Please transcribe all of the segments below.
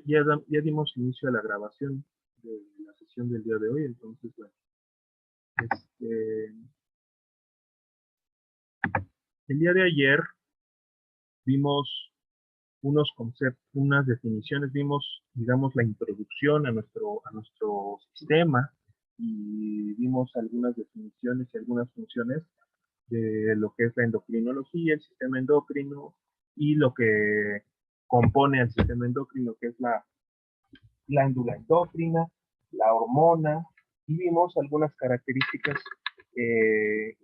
ya dimos inicio a la grabación de la sesión del día de hoy, entonces, bueno, el día de ayer vimos unos conceptos, unas definiciones, vimos, digamos, la introducción a nuestro sistema y vimos algunas definiciones y algunas funciones de lo que es la endocrinología, el sistema endocrino y lo que compone al sistema endocrino, que es la glándula endocrina, la hormona, y vimos algunas características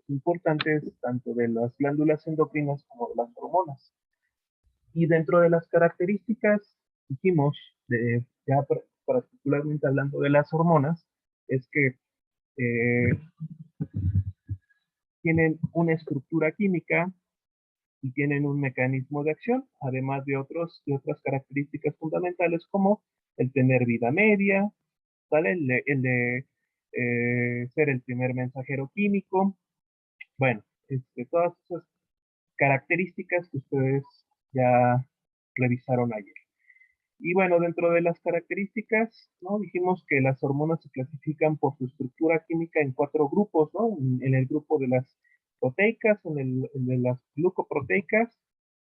importantes tanto de las glándulas endocrinas como de las hormonas. Y dentro de las características, dijimos, ya particularmente hablando de las hormonas, es que tienen una estructura química y tienen un mecanismo de acción, además de otras características fundamentales como el tener vida media, ¿vale? Ser el primer mensajero químico. Bueno, todas esas características que ustedes ya revisaron ayer. Y bueno, dentro de las características, ¿no? Dijimos que las hormonas se clasifican por su estructura química en 4 grupos, ¿no? En el grupo de las proteicas, en el de las glucoproteicas,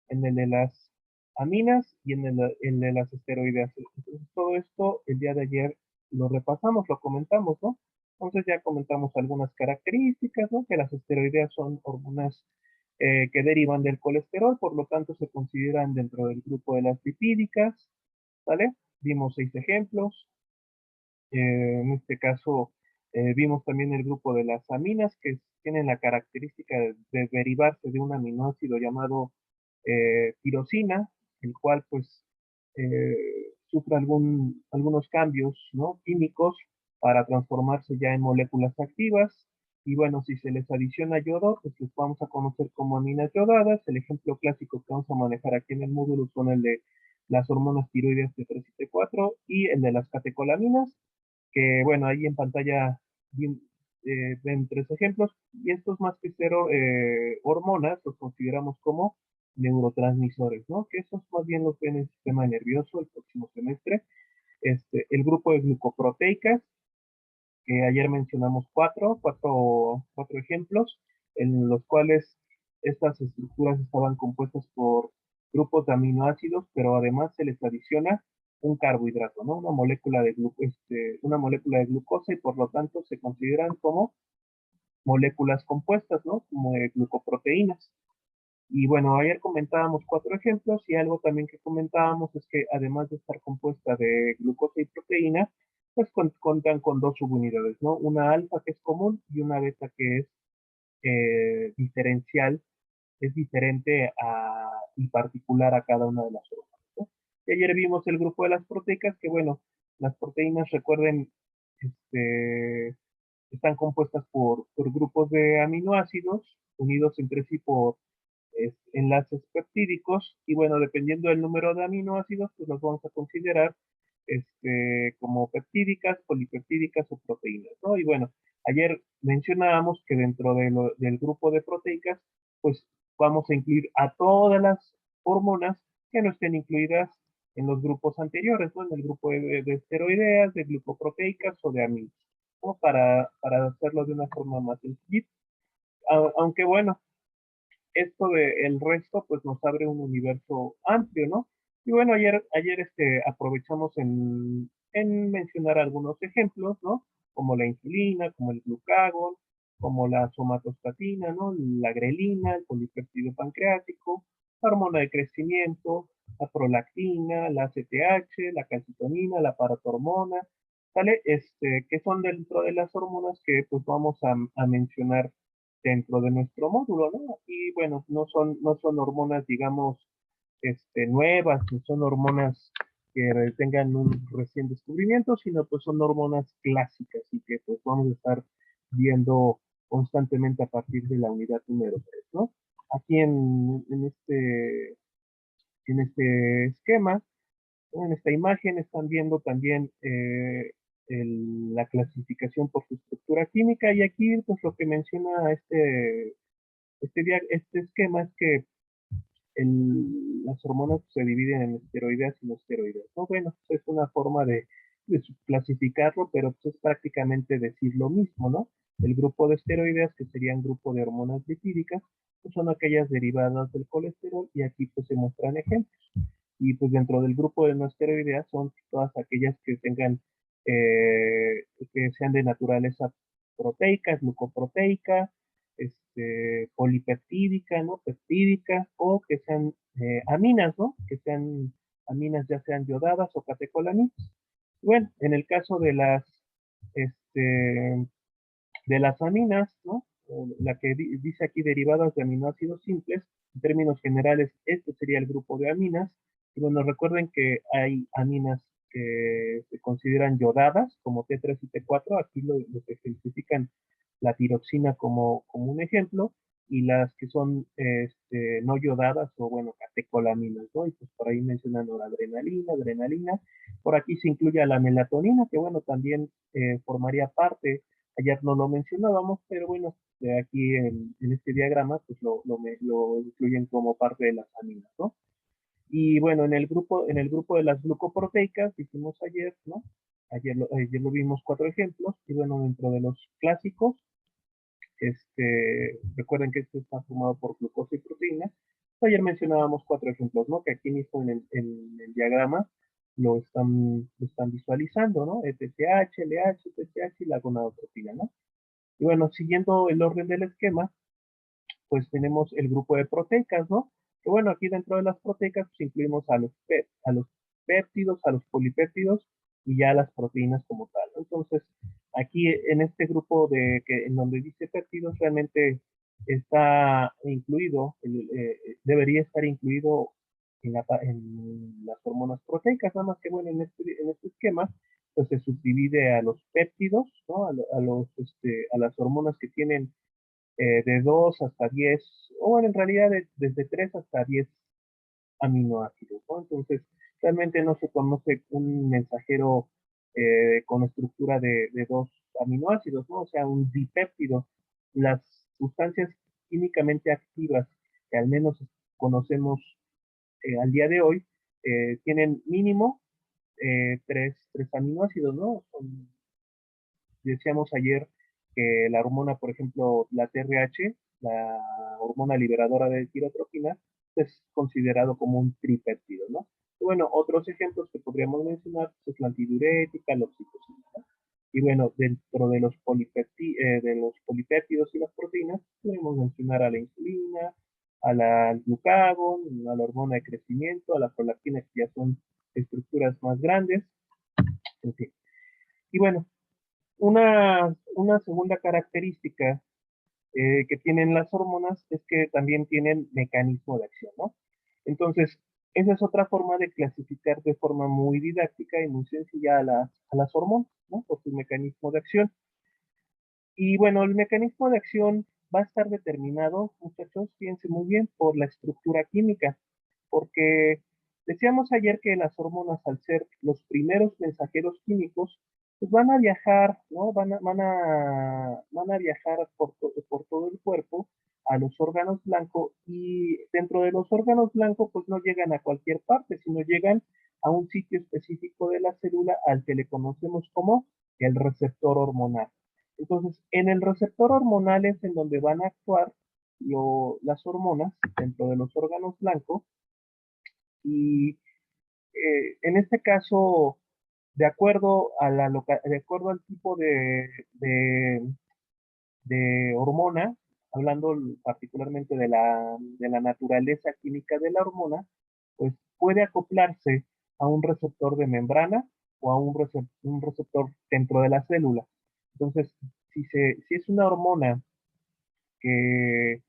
en el de las aminas y en el de las esteroideas. Entonces, todo esto el día de ayer lo repasamos, lo comentamos, ¿no? Entonces ya comentamos algunas características, ¿no? Que las esteroideas son hormonas que derivan del colesterol, por lo tanto se consideran dentro del grupo de las lipídicas, ¿vale? Vimos 6 ejemplos. En este caso, vimos también el grupo de las aminas, que tienen la característica de derivarse de un aminoácido llamado tirosina, el cual pues sufre algunos cambios, ¿no? Químicos para transformarse ya en moléculas activas. Y bueno, si se les adiciona yodo, pues los vamos a conocer como aminas yodadas. El ejemplo clásico que vamos a manejar aquí en el módulo son el de las hormonas tiroides T3 y T4 y el de las catecolaminas, que bueno, ahí en pantalla ven 3 ejemplos, y estos más que cero hormonas los consideramos como neurotransmisores, ¿no? Que esos más bien los ven en el sistema nervioso el próximo semestre. El grupo de glucoproteicas, que ayer mencionamos cuatro ejemplos, en los cuales estas estructuras estaban compuestas por grupos de aminoácidos, pero además se les adiciona un carbohidrato, ¿no? Una molécula de glucosa y por lo tanto se consideran como moléculas compuestas, ¿no? Como de glucoproteínas. Y bueno, ayer comentábamos 4 ejemplos y algo también que comentábamos es que además de estar compuesta de glucosa y proteína, pues cuentan con 2 subunidades, ¿no? Una alfa que es común y una beta que es diferencial, es diferente y particular a cada una de las hormonas, ¿no? Y ayer vimos el grupo de las proteicas, que bueno, las proteínas, recuerden, están compuestas por grupos de aminoácidos unidos entre sí por enlaces peptídicos, y bueno, dependiendo del número de aminoácidos, pues los vamos a considerar como peptídicas, polipeptídicas o proteínas, ¿no? Y bueno, ayer mencionábamos que dentro del grupo de proteicas, pues vamos a incluir a todas las hormonas que no estén incluidas en los grupos anteriores, ¿no? En el grupo de esteroideas, de glucoproteicas o de aminos, ¿no? Para hacerlo de una forma más sencilla. Aunque bueno, esto del resto pues nos abre un universo amplio, ¿no? Y bueno, ayer aprovechamos en mencionar algunos ejemplos, ¿no? Como la insulina, como el glucagón, como la somatostatina, ¿no? La grelina, el polipéptido pancreático, la hormona de crecimiento, la prolactina, la ACTH, la calcitonina, la paratormona, ¿vale? Que son dentro de las hormonas que pues vamos a mencionar dentro de nuestro módulo, ¿no? Y bueno, no son hormonas, digamos, nuevas, no son hormonas que tengan un recién descubrimiento, sino pues son hormonas clásicas y que pues vamos a estar viendo constantemente a partir de la unidad número 3, ¿no? Aquí en este esquema, ¿no? En esta imagen están viendo también la clasificación por su estructura química, y aquí pues lo que menciona este esquema es que las hormonas se dividen en esteroideas y no esteroideas, ¿no? Bueno, pues es una forma de clasificarlo, pero pues es prácticamente decir lo mismo, ¿no? El grupo de esteroideas, que serían grupo de hormonas lipídicas, pues son aquellas derivadas del colesterol, y aquí pues se muestran ejemplos. Y pues dentro del grupo de no esteroideas son todas aquellas que tengan, que sean de naturaleza proteica, glucoproteica, polipeptídica, ¿no? Peptídica, o que sean aminas, ¿no? Que sean aminas ya sean yodadas o catecolaminas. Bueno, en el caso este, de las aminas, ¿no? La que dice aquí derivadas de aminoácidos simples, en términos generales, este sería el grupo de aminas. Y bueno, recuerden que hay aminas que se consideran yodadas, como T3 y T4, aquí lo que ejemplifican la tiroxina como un ejemplo, y las que son no yodadas o, bueno, catecolaminas, ¿no? Y pues por ahí mencionan noradrenalina, adrenalina. Por aquí se incluye a la melatonina, que bueno, también formaría parte. Ayer no lo mencionábamos, pero bueno, aquí en este diagrama pues lo incluyen como parte de las aminas, ¿no? Y bueno, en el grupo de las glucoproteicas, dijimos ayer, ¿no? Ayer lo vimos 4 ejemplos, y bueno, dentro de los clásicos, recuerden que esto está formado por glucosa y proteína. Ayer mencionábamos 4 ejemplos, ¿no? Que aquí mismo en el diagrama lo están visualizando, ¿no? FSH, LH, FSH y la gonadotropina, ¿no? Y bueno, siguiendo el orden del esquema, pues tenemos el grupo de proteicas, ¿no? Que bueno, aquí dentro de las proteicas pues incluimos a los péptidos, a los polipéptidos y ya las proteínas como tal, ¿no? Entonces, aquí en este grupo en donde dice péptidos, realmente está incluido, debería estar incluido en las hormonas proteicas, nada más que bueno, en este esquema, pues se subdivide a los péptidos, ¿no? A las hormonas que tienen de 2 hasta 10, o bueno, en realidad desde 3 hasta 10 aminoácidos, ¿no? Entonces, realmente no se conoce un mensajero con estructura de 2 aminoácidos, ¿no? O sea, un dipéptido. Las sustancias químicamente activas que al menos conocemos al día de hoy tienen mínimo 3 aminoácidos, ¿no? Decíamos ayer que la hormona, por ejemplo, la TRH, la hormona liberadora de tirotropina, es considerado como un tripéptido, ¿no? Y bueno, otros ejemplos que podríamos mencionar es la antidiurética, la oxitocina, ¿no? Y bueno, dentro de los polipéptidos y las proteínas, podemos mencionar a la insulina, al glucagón, a la hormona de crecimiento, a la prolactina, que ya son estructuras más grandes, en fin. Y bueno, una segunda característica que tienen las hormonas es que también tienen mecanismo de acción, ¿no? Entonces, esa es otra forma de clasificar de forma muy didáctica y muy sencilla a las hormonas, ¿no? Por su mecanismo de acción. Y bueno, el mecanismo de acción va a estar determinado, muchachos, fíjense muy bien, por la estructura química, porque decíamos ayer que las hormonas, al ser los primeros mensajeros químicos, pues van a viajar, ¿no? Van a viajar por todo el cuerpo a los órganos blancos, y dentro de los órganos blancos pues no llegan a cualquier parte, sino llegan a un sitio específico de la célula al que le conocemos como el receptor hormonal. Entonces, en el receptor hormonal es en donde van a actuar las hormonas dentro de los órganos blancos, y en este caso, de acuerdo al tipo de hormona, hablando particularmente de la naturaleza química de la hormona, pues puede acoplarse a un receptor de membrana o a un receptor dentro de la célula. Entonces, si es una hormona de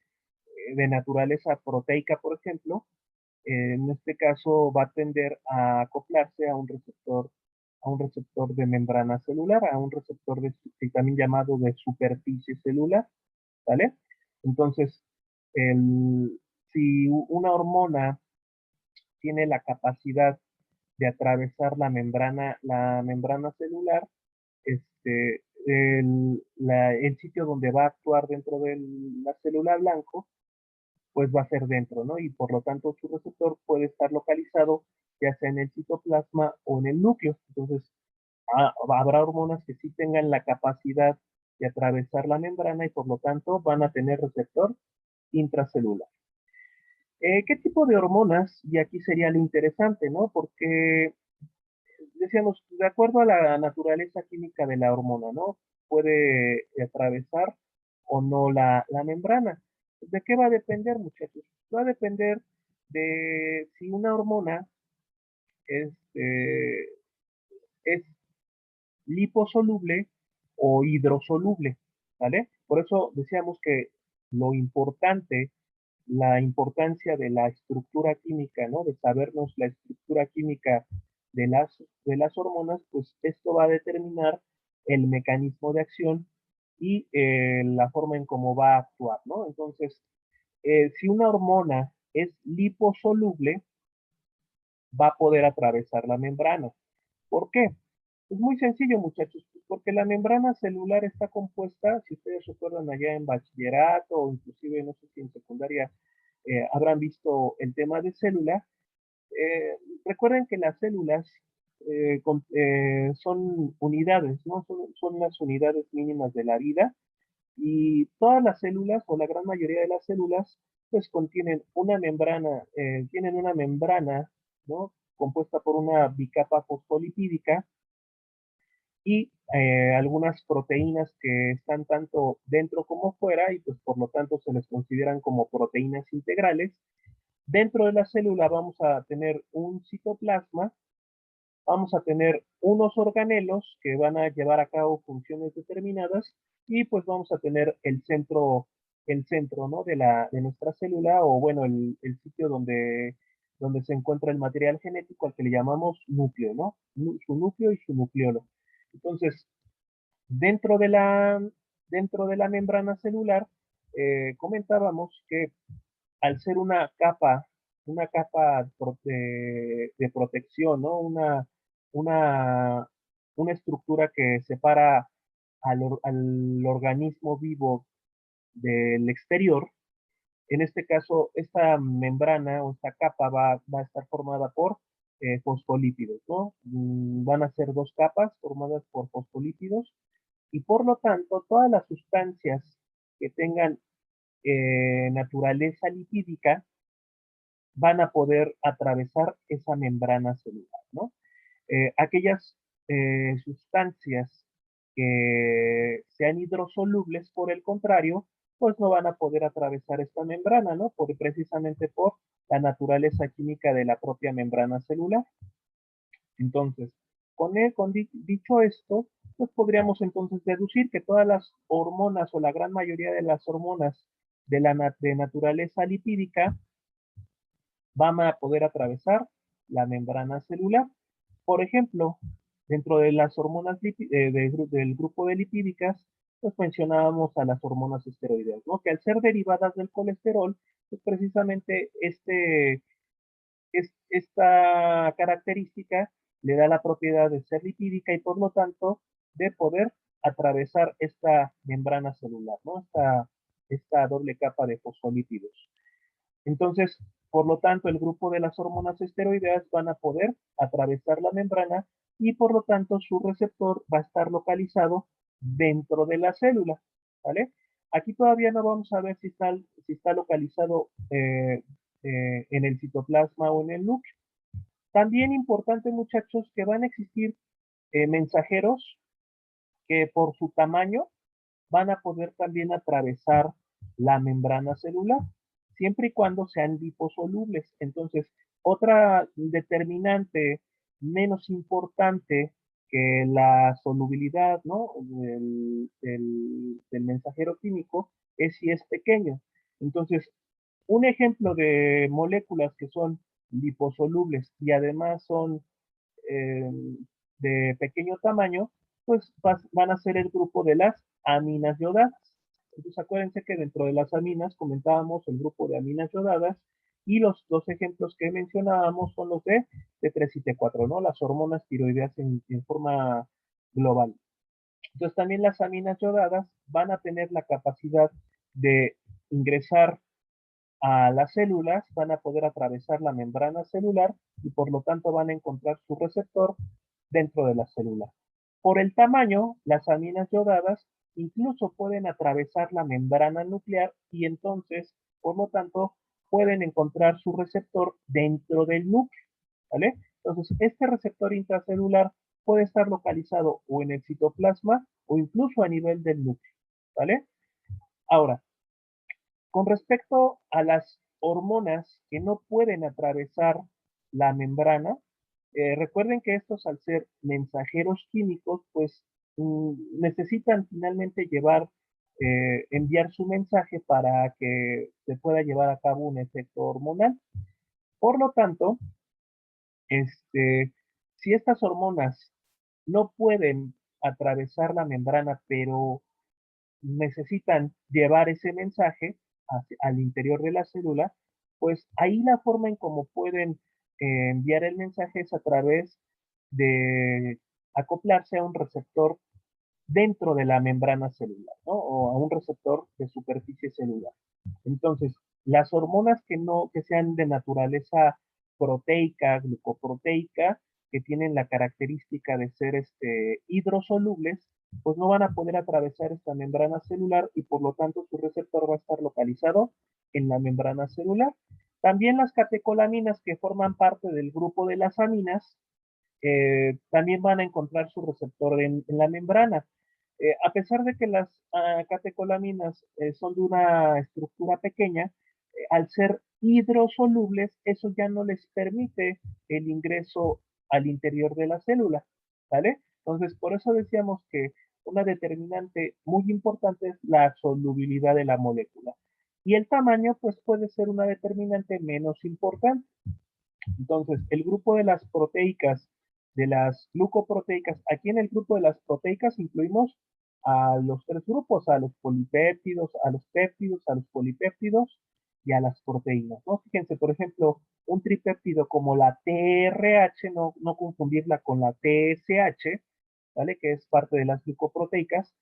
naturaleza proteica, por ejemplo, en este caso va a tender a acoplarse a un receptor de membrana celular, a un receptor también llamado de superficie celular, ¿vale? Entonces, si una hormona tiene la capacidad de atravesar la membrana celular, el sitio donde va a actuar dentro de la célula blanco pues va a ser dentro, ¿no? Y por lo tanto su receptor puede estar localizado ya sea en el citoplasma o en el núcleo. Entonces, habrá hormonas que sí tengan la capacidad de atravesar la membrana y por lo tanto van a tener receptor intracelular. ¿Qué tipo de hormonas? Y aquí sería lo interesante, ¿no? Porque decíamos, de acuerdo a la naturaleza química de la hormona, ¿no? Puede atravesar o no la membrana. ¿De qué va a depender, muchachos? Va a depender de si una hormona este, es liposoluble o hidrosoluble, ¿vale? Por eso decíamos que lo importante, la importancia de la estructura química, ¿no? De sabernos la estructura química de las hormonas, pues esto va a determinar el mecanismo de acción y la forma en cómo va a actuar, ¿no? Entonces, si una hormona es liposoluble, va a poder atravesar la membrana. ¿Por qué? Es muy sencillo, muchachos, porque la membrana celular está compuesta, si ustedes recuerdan allá en bachillerato o inclusive no sé si en secundaria habrán visto el tema de célula. Recuerden que las células son unidades, ¿no? Son las unidades mínimas de la vida y todas las células o la gran mayoría de las células pues contienen una membrana, tienen una membrana, ¿no? Compuesta por una bicapa fosfolipídica y algunas proteínas que están tanto dentro como fuera y pues por lo tanto se les consideran como proteínas integrales. Dentro de la célula vamos a tener un citoplasma, vamos a tener unos organelos que van a llevar a cabo funciones determinadas y pues vamos a tener el centro, ¿no? de nuestra célula o bueno, el sitio donde se encuentra el material genético al que le llamamos núcleo, ¿no? Su núcleo y su nucleolo. Entonces, Dentro de la, dentro de la membrana celular, comentábamos que al ser una capa de protección, ¿no? Una, una estructura que separa al organismo vivo del exterior, en este caso, esta membrana o esta capa va a estar formada por fosfolípidos, ¿no? Van a ser dos capas formadas por fosfolípidos y por lo tanto todas las sustancias que tengan naturaleza lipídica van a poder atravesar esa membrana celular, ¿no? Aquellas sustancias que sean hidrosolubles, por el contrario, pues no van a poder atravesar esta membrana, ¿no? Precisamente por la naturaleza química de la propia membrana celular. Entonces, dicho esto, pues podríamos entonces deducir que todas las hormonas o la gran mayoría de las hormonas de naturaleza lipídica van a poder atravesar la membrana celular. Por ejemplo, dentro de las hormonas del grupo de lipídicas, pues mencionábamos a las hormonas esteroideas, ¿no? Que al ser derivadas del colesterol, pues precisamente esta característica le da la propiedad de ser lipídica y por lo tanto de poder atravesar esta membrana celular, ¿no? Esta doble capa de fosfolípidos. Entonces, por lo tanto, el grupo de las hormonas esteroideas van a poder atravesar la membrana y por lo tanto su receptor va a estar localizado dentro de la célula, ¿vale? Aquí todavía no vamos a ver si está localizado en el citoplasma o en el núcleo. También importante, muchachos, que van a existir mensajeros que por su tamaño van a poder también atravesar la membrana celular, siempre y cuando sean liposolubles. Entonces, otra determinante menos importante que la solubilidad, ¿no? del mensajero químico es si es pequeño. Entonces, un ejemplo de moléculas que son liposolubles y además son eh, de pequeño tamaño, pues van a ser el grupo de las aminas yodadas. Entonces acuérdense que dentro de las aminas comentábamos el grupo de aminas yodadas y los dos ejemplos que mencionábamos son los de T3 y T4, ¿no? Las hormonas tiroideas en forma global. Entonces también las aminas yodadas van a tener la capacidad de ingresar a las células, van a poder atravesar la membrana celular y por lo tanto van a encontrar su receptor dentro de la célula. Por el tamaño, las aminas yodadas incluso pueden atravesar la membrana nuclear y entonces, por lo tanto, pueden encontrar su receptor dentro del núcleo, ¿vale? Entonces, este receptor intracelular puede estar localizado o en el citoplasma o incluso a nivel del núcleo, ¿vale? Ahora, con respecto a las hormonas que no pueden atravesar la membrana, recuerden que estos al ser mensajeros químicos, pues necesitan finalmente enviar su mensaje para que se pueda llevar a cabo un efecto hormonal. Por lo tanto, si estas hormonas no pueden atravesar la membrana, pero necesitan llevar ese mensaje al interior de la célula, pues ahí la forma en cómo pueden enviar el mensaje es a través de acoplarse a un receptor dentro de la membrana celular, ¿no? O a un receptor de superficie celular. Entonces, las hormonas que sean de naturaleza proteica, glucoproteica, que tienen la característica de ser hidrosolubles, pues no van a poder atravesar esta membrana celular y por lo tanto su receptor va a estar localizado en la membrana celular. También las catecolaminas que forman parte del grupo de las aminas también van a encontrar su receptor en la membrana. A pesar de que las catecolaminas son de una estructura pequeña, al ser hidrosolubles, eso ya no les permite el ingreso al interior de la célula, ¿vale? Entonces, por eso decíamos que una determinante muy importante es la solubilidad de la molécula. Y el tamaño, pues puede ser una determinante menos importante. Entonces, el grupo de las proteicas, de las glucoproteicas, aquí en el grupo de las proteicas incluimos a los tres grupos, a los polipéptidos, a los péptidos, a los polipéptidos y a las proteínas, ¿no? Fíjense, por ejemplo, un tripéptido como la TRH, no confundirla con la TSH, ¿vale? Que es parte de las glucoproteicas.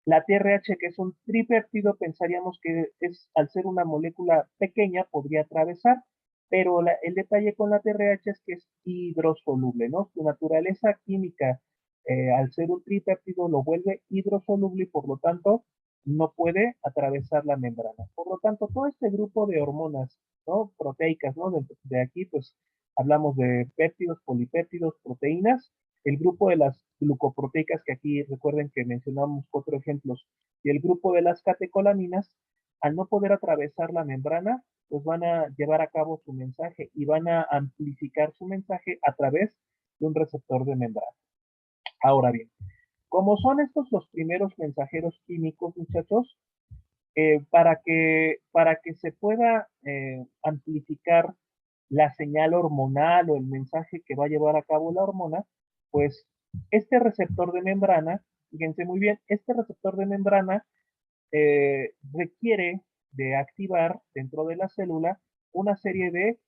La TRH, que es un tripéptido, pensaríamos que al ser una molécula pequeña, podría atravesar, pero el detalle con la TRH es que es hidrosoluble, ¿no? Su naturaleza química, al ser un tripéptido, lo vuelve hidrosoluble y por lo tanto no puede atravesar la membrana. Por lo tanto, todo este grupo de hormonas, ¿no? Proteicas, ¿no? De aquí, pues, hablamos de péptidos, polipéptidos, proteínas, el grupo de las glucoproteicas, que aquí recuerden que mencionamos cuatro ejemplos, y el grupo de las catecolaminas, al no poder atravesar la membrana, pues van a llevar a cabo su mensaje y van a amplificar su mensaje a través de un receptor de membrana. Ahora bien, como son estos los primeros mensajeros químicos, muchachos, para que se pueda amplificar la señal hormonal o el mensaje que va a llevar a cabo la hormona, pues este receptor de membrana, fíjense muy bien, este receptor de membrana requiere de activar dentro de la célula una serie de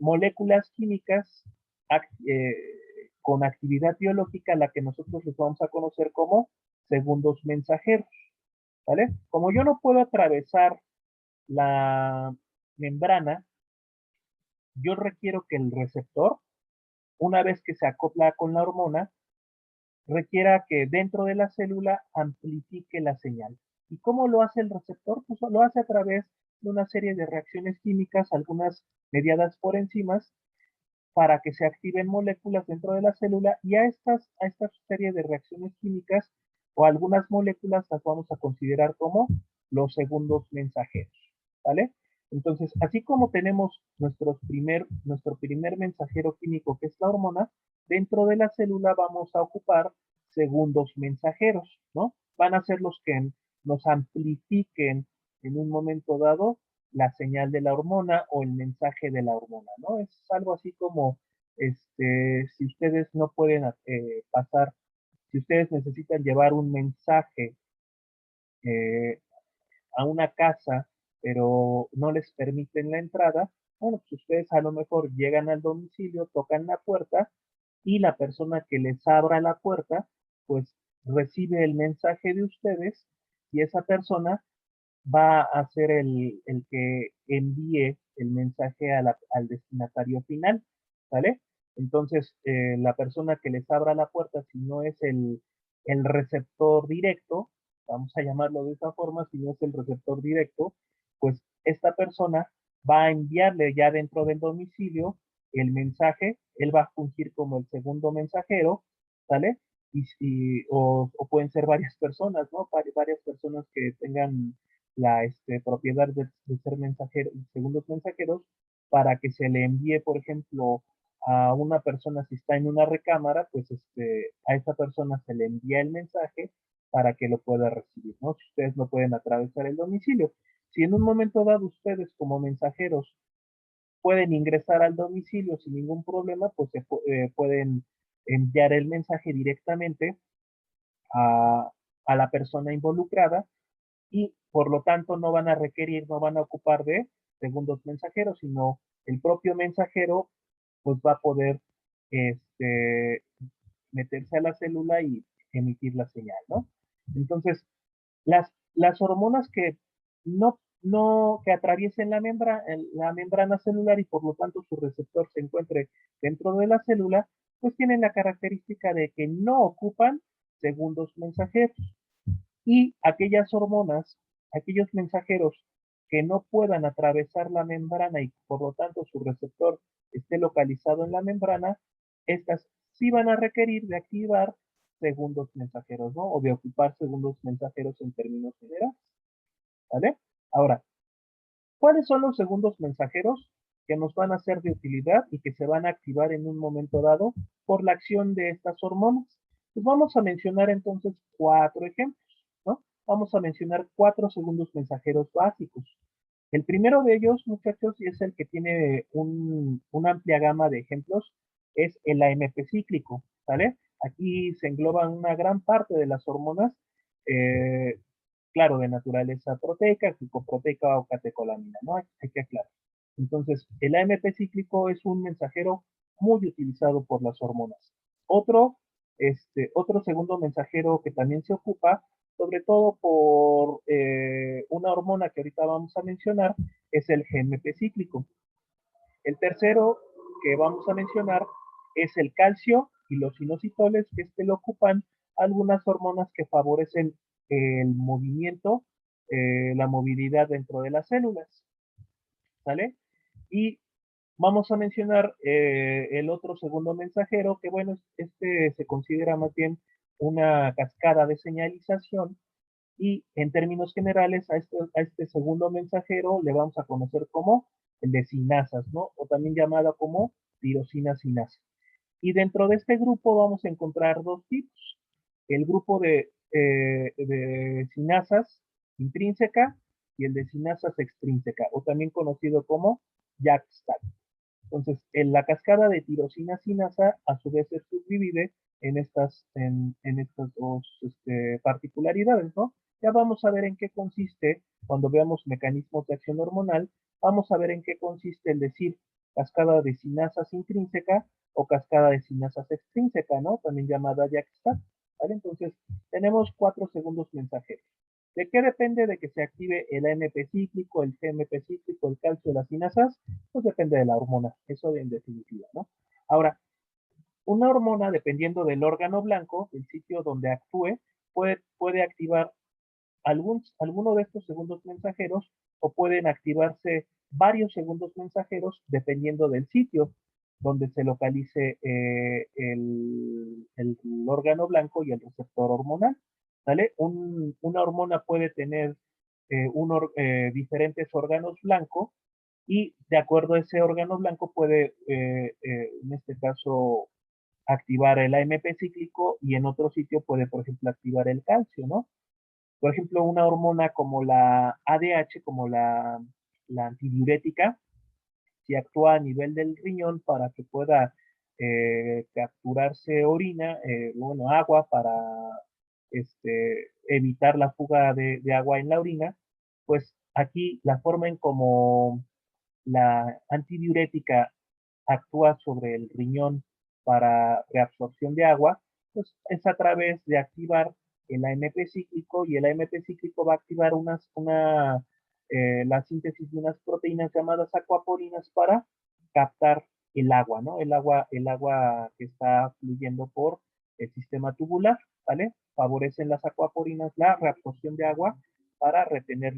moléculas químicas eh, con actividad biológica, la que nosotros les vamos a conocer como segundos mensajeros, ¿vale? Como yo no puedo atravesar la membrana, yo requiero que el receptor, una vez que se acopla con la hormona, requiera que dentro de la célula amplifique la señal. ¿Y cómo lo hace el receptor? Pues lo hace a través de una serie de reacciones químicas, algunas mediadas por enzimas, para que se activen moléculas dentro de la célula y a esta serie de reacciones químicas o algunas moléculas las vamos a considerar como los segundos mensajeros, ¿vale? Entonces, así como tenemos nuestro primer mensajero químico que es la hormona, dentro de la célula vamos a ocupar segundos mensajeros, ¿no? Van a ser los que nos amplifiquen en un momento dado la señal de la hormona o el mensaje de la hormona, ¿no? Es algo así como, si ustedes no pueden si ustedes necesitan llevar un mensaje eh, a una casa, pero no les permiten la entrada, bueno, pues ustedes a lo mejor llegan al domicilio, tocan la puerta y la persona que les abra la puerta, pues recibe el mensaje de ustedes y esa persona va a ser el que envíe el mensaje al destinatario final, ¿vale? Entonces, la persona que les abra la puerta, si no es el receptor directo, vamos a llamarlo de esa forma, si no es el receptor directo, pues esta persona va a enviarle ya dentro del domicilio el mensaje, él va a fungir como el segundo mensajero, ¿vale? O pueden ser varias personas, ¿no? Varias personas que tengan la propiedad de ser mensajeros, segundos mensajeros, para que se le envíe, por ejemplo, a una persona si está en una recámara, pues a esa persona se le envía el mensaje para que lo pueda recibir, ¿no? Si ustedes no pueden atravesar el domicilio. Si en un momento dado ustedes como mensajeros pueden ingresar al domicilio sin ningún problema, pues pueden enviar el mensaje directamente a, a la persona involucrada y por lo tanto no van a requerir, no van a ocupar de segundos mensajeros, sino el propio mensajero pues va a poder este, meterse a la célula y emitir la señal, ¿no? Entonces, las hormonas que que atraviesen la membrana celular y por lo tanto su receptor se encuentre dentro de la célula, pues tienen la característica de que no ocupan segundos mensajeros. Y aquellas hormonas, aquellos mensajeros que no puedan atravesar la membrana y por lo tanto su receptor esté localizado en la membrana, estas sí van a requerir de activar segundos mensajeros, ¿no? O de ocupar segundos mensajeros en términos generales, ¿vale? Ahora, ¿cuáles son los segundos mensajeros que nos van a ser de utilidad y que se van a activar en un momento dado por la acción de estas hormonas? Pues vamos a mencionar entonces 4 ejemplos, ¿no? Vamos a mencionar 4 segundos mensajeros básicos. El primero de ellos, muchachos, y es el que tiene una amplia gama de ejemplos, es el AMP cíclico, ¿vale? Aquí se engloban una gran parte de las hormonas, eh, claro, de naturaleza proteica, glucoproteica o catecolamina, ¿no? Hay que aclarar. Entonces, el AMP cíclico es un mensajero muy utilizado por las hormonas. Otro, otro segundo mensajero que también se ocupa, sobre todo por una hormona que ahorita vamos a mencionar, es el GMP cíclico. El tercero que vamos a mencionar es el calcio y los inositoles, que lo ocupan algunas hormonas que favorecen el movimiento, la movilidad dentro de las células, ¿sale? Y vamos a mencionar el otro segundo mensajero, que bueno, se considera más bien una cascada de señalización y en términos generales a este segundo mensajero le vamos a conocer como el de sinasas, ¿no? O también llamada como tirosina sinasa. Y dentro de este grupo vamos a encontrar 2 tipos. El grupo de sinasas intrínseca y el de sinasas extrínseca, o también conocido como JAK-STAT. Entonces, en la cascada de tirosina sinasa, a su vez se subdivide en estas dos particularidades, ¿no? Ya vamos a ver en qué consiste, cuando veamos mecanismos de acción hormonal, vamos a ver en qué consiste el decir cascada de sinasas intrínseca o cascada de sinasas extrínseca, ¿no? También llamada JAK-STAT, ¿vale? Entonces, tenemos 4 segundos mensajeros. ¿De qué depende de que se active el AMP cíclico, el GMP cíclico, el calcio, las sinasas? Pues depende de la hormona, eso en definitiva, ¿no? Ahora, una hormona, dependiendo del órgano blanco, el sitio donde actúe, puede activar alguno de estos segundos mensajeros o pueden activarse varios segundos mensajeros dependiendo del sitio donde se localice el órgano blanco y el receptor hormonal. ¿Vale? Una hormona puede tener diferentes órganos blancos y de acuerdo a ese órgano blanco puede, en este caso, activar el AMP cíclico y en otro sitio puede, por ejemplo, activar el calcio, ¿no? Por ejemplo, una hormona como la ADH, como la antidiurética, si actúa a nivel del riñón para que pueda capturarse orina, bueno, agua para evitar la fuga de agua en la orina, pues aquí la forma en como la antidiurética actúa sobre el riñón para reabsorción de agua, pues es a través de activar el AMP cíclico, y el AMP cíclico va a activar la síntesis de unas proteínas llamadas acuaporinas para captar el agua, ¿no? El agua que está fluyendo por el sistema tubular, ¿vale? Favorecen las acuaporinas la reabsorción de agua para retener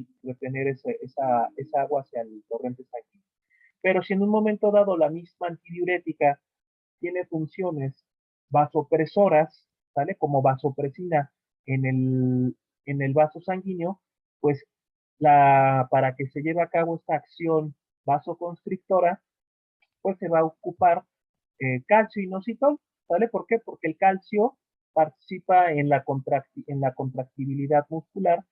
esa agua hacia el torrente sanguíneo. Pero si en un momento dado la misma antidiurética tiene funciones vasopresoras, ¿vale? Como vasopresina en el vaso sanguíneo, pues para que se lleve a cabo esta acción vasoconstrictora, pues se va a ocupar calcio inositol, ¿vale? ¿Por qué? Porque el calcio participa en la contractibilidad muscular,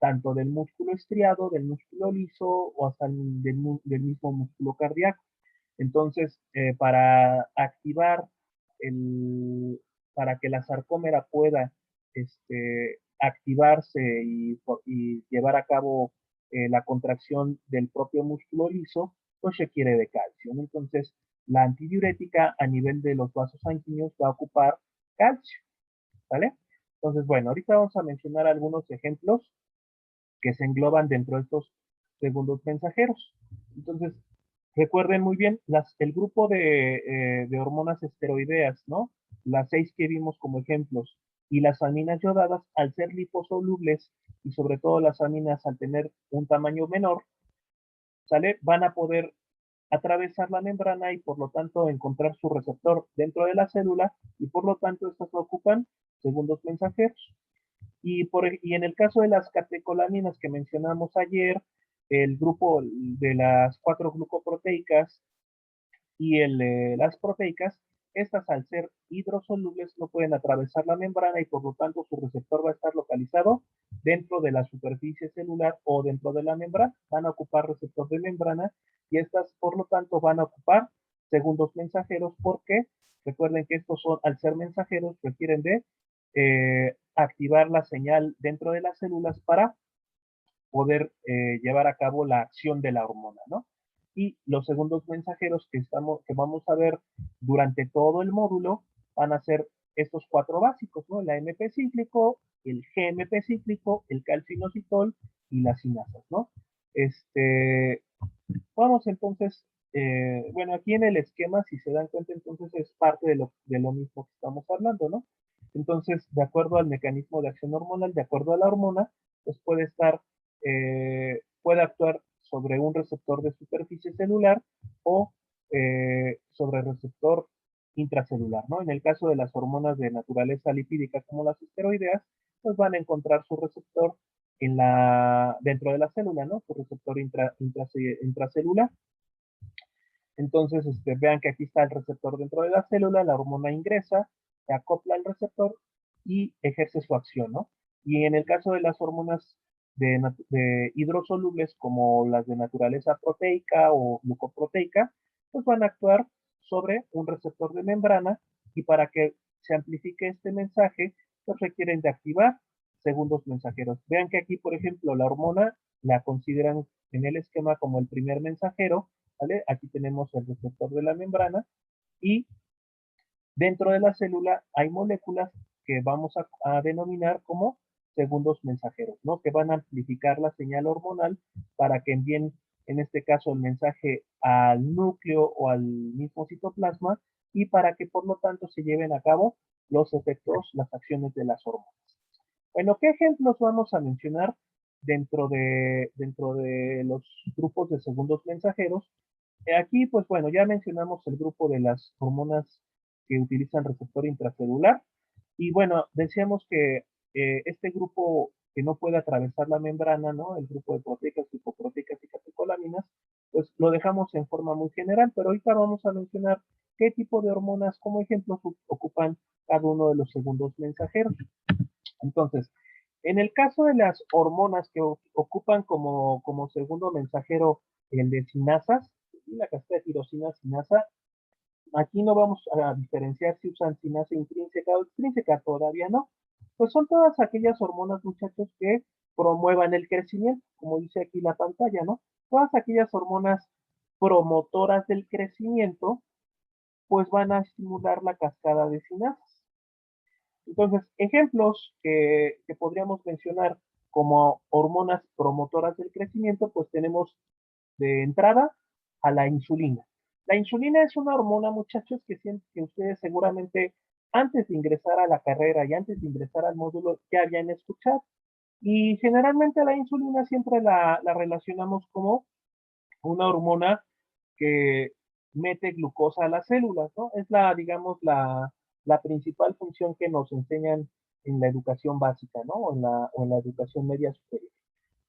tanto del músculo estriado, del músculo liso o hasta del mismo músculo cardíaco. Entonces, para que la sarcómera pueda activarse y llevar a cabo la contracción del propio músculo liso, pues requiere de calcio, ¿no? Entonces, la antidiurética a nivel de los vasos sanguíneos va a ocupar calcio, ¿vale? Entonces, bueno, ahorita vamos a mencionar algunos ejemplos que se engloban dentro de estos segundos mensajeros. Entonces, recuerden muy bien el grupo de hormonas esteroideas, ¿no? Las 6 que vimos como ejemplos, y las aminas yodadas, al ser liposolubles, y sobre todo las aminas al tener un tamaño menor, ¿sale? Van a poder atravesar la membrana y por lo tanto encontrar su receptor dentro de la célula, y por lo tanto estas ocupan segundos mensajeros. Y en el caso de las catecolaminas que mencionamos ayer, el grupo de las 4 glucoproteicas y las proteicas, estas al ser hidrosolubles no pueden atravesar la membrana y por lo tanto su receptor va a estar localizado dentro de la superficie celular o dentro de la membrana. Van a ocupar receptor de membrana y estas por lo tanto van a ocupar segundos mensajeros, porque recuerden que estos son, al ser mensajeros, requieren de activar la señal dentro de las células para poder llevar a cabo la acción de la hormona, ¿no? Y los segundos mensajeros que vamos a ver durante todo el módulo van a ser estos 4 básicos, ¿no? El AMP cíclico, el GMP cíclico, el calcinositol y las sinasas, ¿no? Vamos entonces, bueno, aquí en el esquema, si se dan cuenta, entonces es parte de lo mismo que estamos hablando, ¿no? Entonces, de acuerdo al mecanismo de acción hormonal, de acuerdo a la hormona, pues puede actuar sobre un receptor de superficie celular o sobre receptor intracelular, ¿no? En el caso de las hormonas de naturaleza lipídica como las esteroideas, pues van a encontrar su receptor dentro de la célula, ¿no? Su receptor intracelular. Entonces, vean que aquí está el receptor dentro de la célula, la hormona ingresa, se acopla al receptor y ejerce su acción, ¿no? Y en el caso de las hormonas de hidrosolubles, como las de naturaleza proteica o glucoproteica, pues van a actuar sobre un receptor de membrana, y para que se amplifique este mensaje, pues requieren de activar segundos mensajeros. Vean que aquí, por ejemplo, la hormona la consideran en el esquema como el primer mensajero, ¿vale? Aquí tenemos el receptor de la membrana, y dentro de la célula hay moléculas que vamos a denominar como segundos mensajeros, ¿no? Que van a amplificar la señal hormonal para que envíen, en este caso, el mensaje al núcleo o al mismo citoplasma, y para que por lo tanto se lleven a cabo los efectos, las acciones de las hormonas. Bueno, ¿qué ejemplos vamos a mencionar dentro de los grupos de segundos mensajeros? Aquí, pues bueno, ya mencionamos el grupo de las hormonas que utilizan receptor intracelular. Y bueno, decíamos que este grupo que no puede atravesar la membrana, ¿no? El grupo de proteicas, lipoproteicas y catecolaminas, pues lo dejamos en forma muy general, pero ahorita vamos a mencionar qué tipo de hormonas, como ejemplo, ocupan cada uno de los segundos mensajeros. Entonces, en el caso de las hormonas que ocupan como segundo mensajero el de sinasas, la cascada de tirosina, sinasa, aquí no vamos a diferenciar si usan sinasa intrínseca o extrínseca, todavía no. Pues son todas aquellas hormonas, muchachos, que promuevan el crecimiento, como dice aquí la pantalla, ¿no? Todas aquellas hormonas promotoras del crecimiento, pues van a estimular la cascada de sinasas. Entonces, ejemplos que podríamos mencionar como hormonas promotoras del crecimiento, pues tenemos de entrada a la insulina. La insulina es una hormona, muchachos, que ustedes seguramente antes de ingresar a la carrera y antes de ingresar al módulo ya habían escuchado. Y generalmente la insulina siempre la relacionamos como una hormona que mete glucosa a las células, ¿no? Es digamos, la principal función que nos enseñan en la educación básica, ¿no? O en la educación media superior.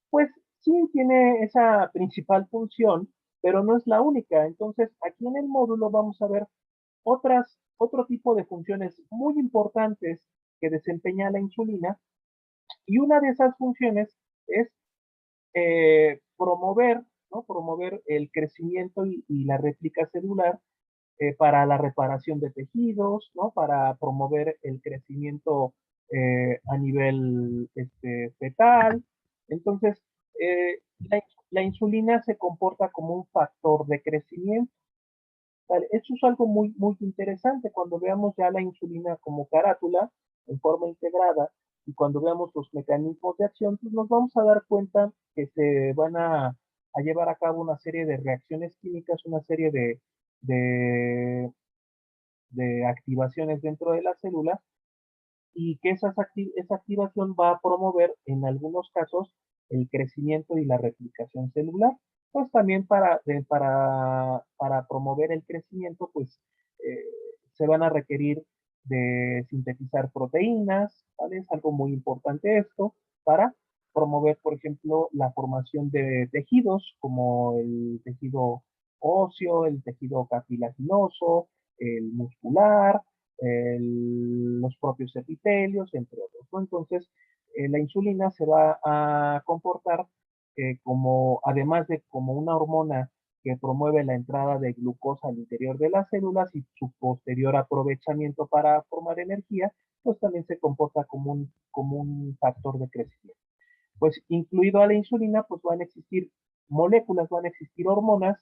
Pues sí tiene esa principal función, pero no es la única. Entonces, aquí en el módulo vamos a ver otro tipo de funciones muy importantes que desempeña la insulina, y una de esas funciones es promover, ¿no? Promover el crecimiento y la réplica celular para la reparación de tejidos, ¿no? Para promover el crecimiento a nivel fetal. Entonces, la insulina se comporta como un factor de crecimiento. ¿Vale? Eso es algo muy, muy interesante cuando veamos ya la insulina como carátula en forma integrada, y cuando veamos los mecanismos de acción, pues nos vamos a dar cuenta que se van a llevar a cabo una serie de reacciones químicas, una serie de, de activaciones dentro de la célula, y que esa activación va a promover en algunos casos el crecimiento y la replicación celular. Pues también para promover el crecimiento, pues eh, se van a requerir de sintetizar proteínas, ¿vale? Es algo muy importante esto para promover, por ejemplo, la formación de tejidos como el tejido óseo, el tejido cartilaginoso, el muscular, los propios epitelios, entre otros, ¿no? Entonces, la insulina se va a comportar como, además de como una hormona que promueve la entrada de glucosa al interior de las células y su posterior aprovechamiento para formar energía, pues también se comporta como un factor de crecimiento. Pues incluido a la insulina, pues van a existir moléculas, van a existir hormonas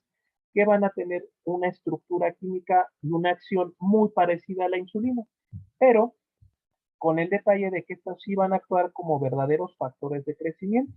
que van a tener una estructura química y una acción muy parecida a la insulina, pero con el detalle de que estas sí van a actuar como verdaderos factores de crecimiento,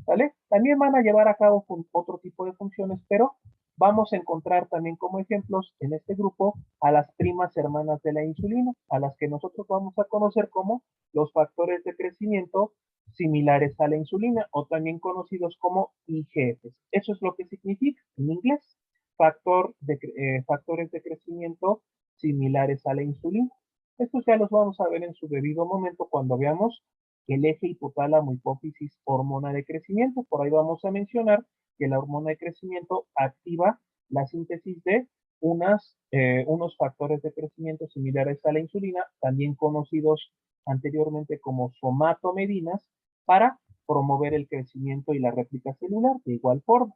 ¿vale? También van a llevar a cabo otro tipo de funciones, pero vamos a encontrar también como ejemplos en este grupo a las primas hermanas de la insulina, a las que nosotros vamos a conocer como los factores de crecimiento similares a la insulina, o también conocidos como IGFs. Eso es lo que significa en inglés, factores de crecimiento similares a la insulina. Estos ya los vamos a ver en su debido momento cuando veamos el eje hipotálamo hipófisis hormona de crecimiento. Por ahí vamos a mencionar que la hormona de crecimiento activa la síntesis de unos factores de crecimiento similares a la insulina, también conocidos anteriormente como somatomedinas, para promover el crecimiento y la réplica celular de igual forma.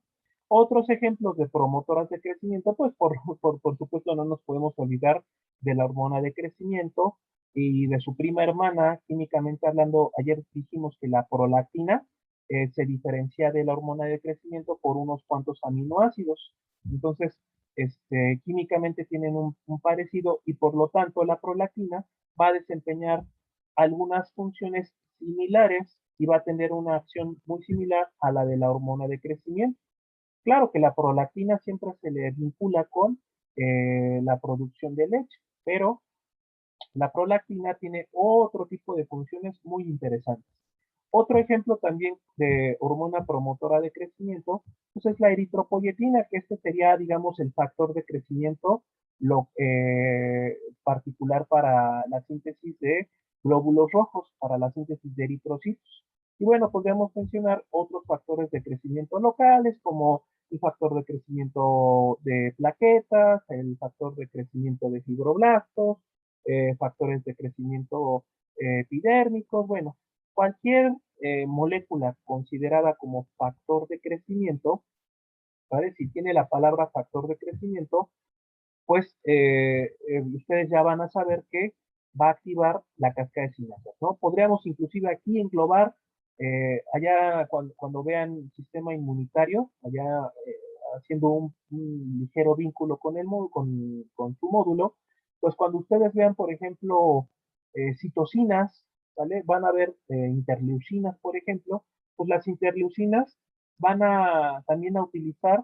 Otros ejemplos de promotoras de crecimiento, pues por supuesto no nos podemos olvidar de la hormona de crecimiento y de su prima hermana, químicamente hablando. Ayer dijimos que la prolactina se diferencia de la hormona de crecimiento por unos cuantos aminoácidos. Entonces, químicamente tienen un parecido, y por lo tanto la prolactina va a desempeñar algunas funciones similares y va a tener una acción muy similar a la de la hormona de crecimiento. Claro que la prolactina siempre se le vincula con la producción de leche, pero la prolactina tiene otro tipo de funciones muy interesantes. Otro ejemplo también de hormona promotora de crecimiento, pues es la eritropoyetina, que este sería, digamos, el factor de crecimiento particular para la síntesis de glóbulos rojos, para la síntesis de eritrocitos. Y bueno, podríamos mencionar otros factores de crecimiento locales, como el factor de crecimiento de plaquetas, el factor de crecimiento de fibroblastos, factores de crecimiento epidérmicos. Bueno, cualquier molécula considerada como factor de crecimiento, ¿vale? Si tiene la palabra factor de crecimiento, pues ustedes ya van a saber que va a activar la cascada de sinapias, ¿no? Podríamos inclusive aquí englobar, allá cuando vean sistema inmunitario, allá haciendo un ligero vínculo con su módulo, pues cuando ustedes vean, por ejemplo, citocinas, ¿vale? Van a haber interleucinas, por ejemplo, pues las interleucinas van a también a utilizar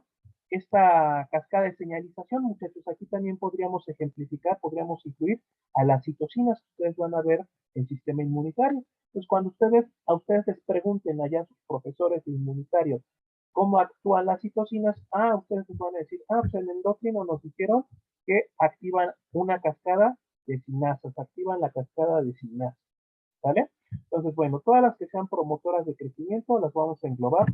esta cascada de señalización, muchachos. Aquí también podríamos ejemplificar, podríamos incluir a las citocinas que ustedes van a ver en sistema inmunitario. Entonces, cuando a ustedes les pregunten allá a sus profesores de inmunitario cómo actúan las citocinas, ustedes les van a decir, pues en endocrino nos dijeron que activan una cascada de sinasas, activan la cascada de sinasas, ¿vale? Entonces, bueno, todas las que sean promotoras de crecimiento las vamos a englobar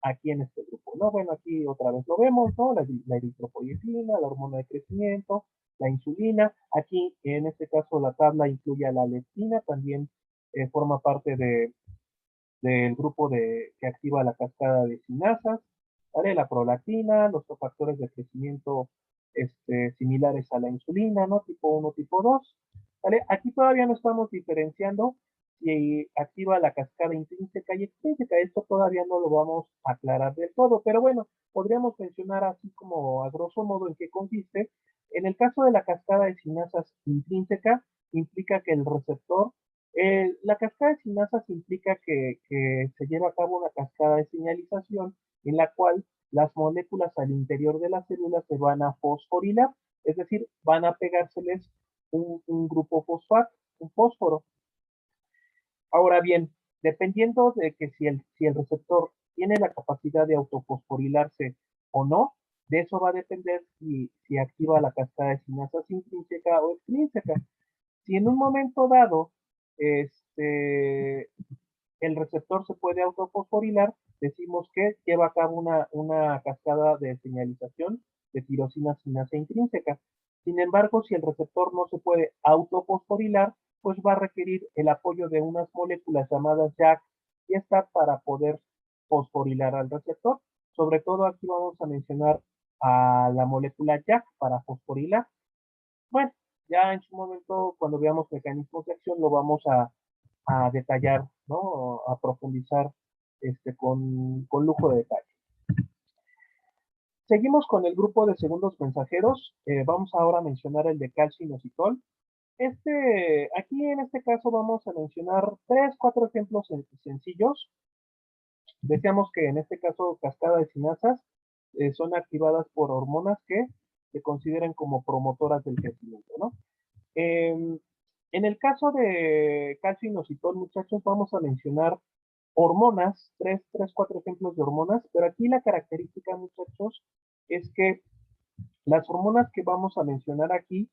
aquí en este grupo, ¿no? Bueno, aquí otra vez lo vemos, ¿no? La eritropoyetina, la hormona de crecimiento, la insulina. Aquí, en este caso, la tabla incluye a la leptina, también forma parte del grupo que activa la cascada de sinasas, ¿vale? La prolactina, los factores de crecimiento similares a la insulina, ¿no? Tipo 1, tipo 2, ¿vale? Aquí todavía no estamos diferenciando si activa la cascada intrínseca y extrínseca. Esto todavía no lo vamos a aclarar del todo, pero bueno, podríamos mencionar así como a grosso modo en qué consiste. En el caso de la cascada de sinasas intrínseca, implica que el receptor la cascada de sinasas implica que se lleva a cabo una cascada de señalización en la cual las moléculas al interior de las células se van a fosforilar, es decir, van a pegárseles un grupo fosfato, un fósforo. Ahora bien, dependiendo de que si el receptor tiene la capacidad de autofosforilarse o no, de eso va a depender si activa la cascada de sinasas intrínseca o extrínseca. Si en un momento dado el receptor se puede autofosforilar, decimos que lleva a cabo una cascada de señalización de tirosina sinasa intrínseca. Sin embargo, si el receptor no se puede autofosforilar, pues va a requerir el apoyo de unas moléculas llamadas JAK y esta para poder fosforilar al receptor. Sobre todo aquí vamos a mencionar a la molécula JAK para fosforilar. Bueno, ya en su momento, cuando veamos mecanismos de acción, lo vamos a detallar, ¿no? A profundizar con lujo de detalle. Seguimos con el grupo de segundos mensajeros. Vamos ahora a mencionar el de calcio inositol. Aquí en este caso vamos a mencionar 3, 4 ejemplos sencillos. Decíamos que en este caso cascada de sinasas son activadas por hormonas que se consideran como promotoras del crecimiento, ¿no? Eh, en el caso de calcio inositol, muchachos, vamos a mencionar hormonas, 4 ejemplos de hormonas, pero aquí la característica, muchachos, es que las hormonas que vamos a mencionar aquí,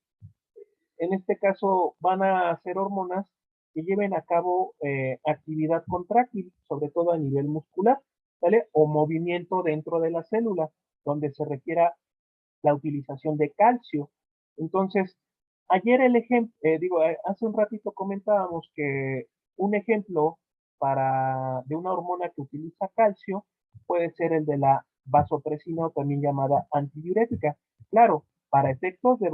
en este caso, van a ser hormonas que lleven a cabo actividad contráctil, sobre todo a nivel muscular, ¿vale? O movimiento dentro de la célula, donde se requiera la utilización de calcio. Entonces, ayer el ejemplo, hace un ratito comentábamos que un ejemplo de una hormona que utiliza calcio puede ser el de la vasopresina o también llamada antidiurética. Claro, para efectos de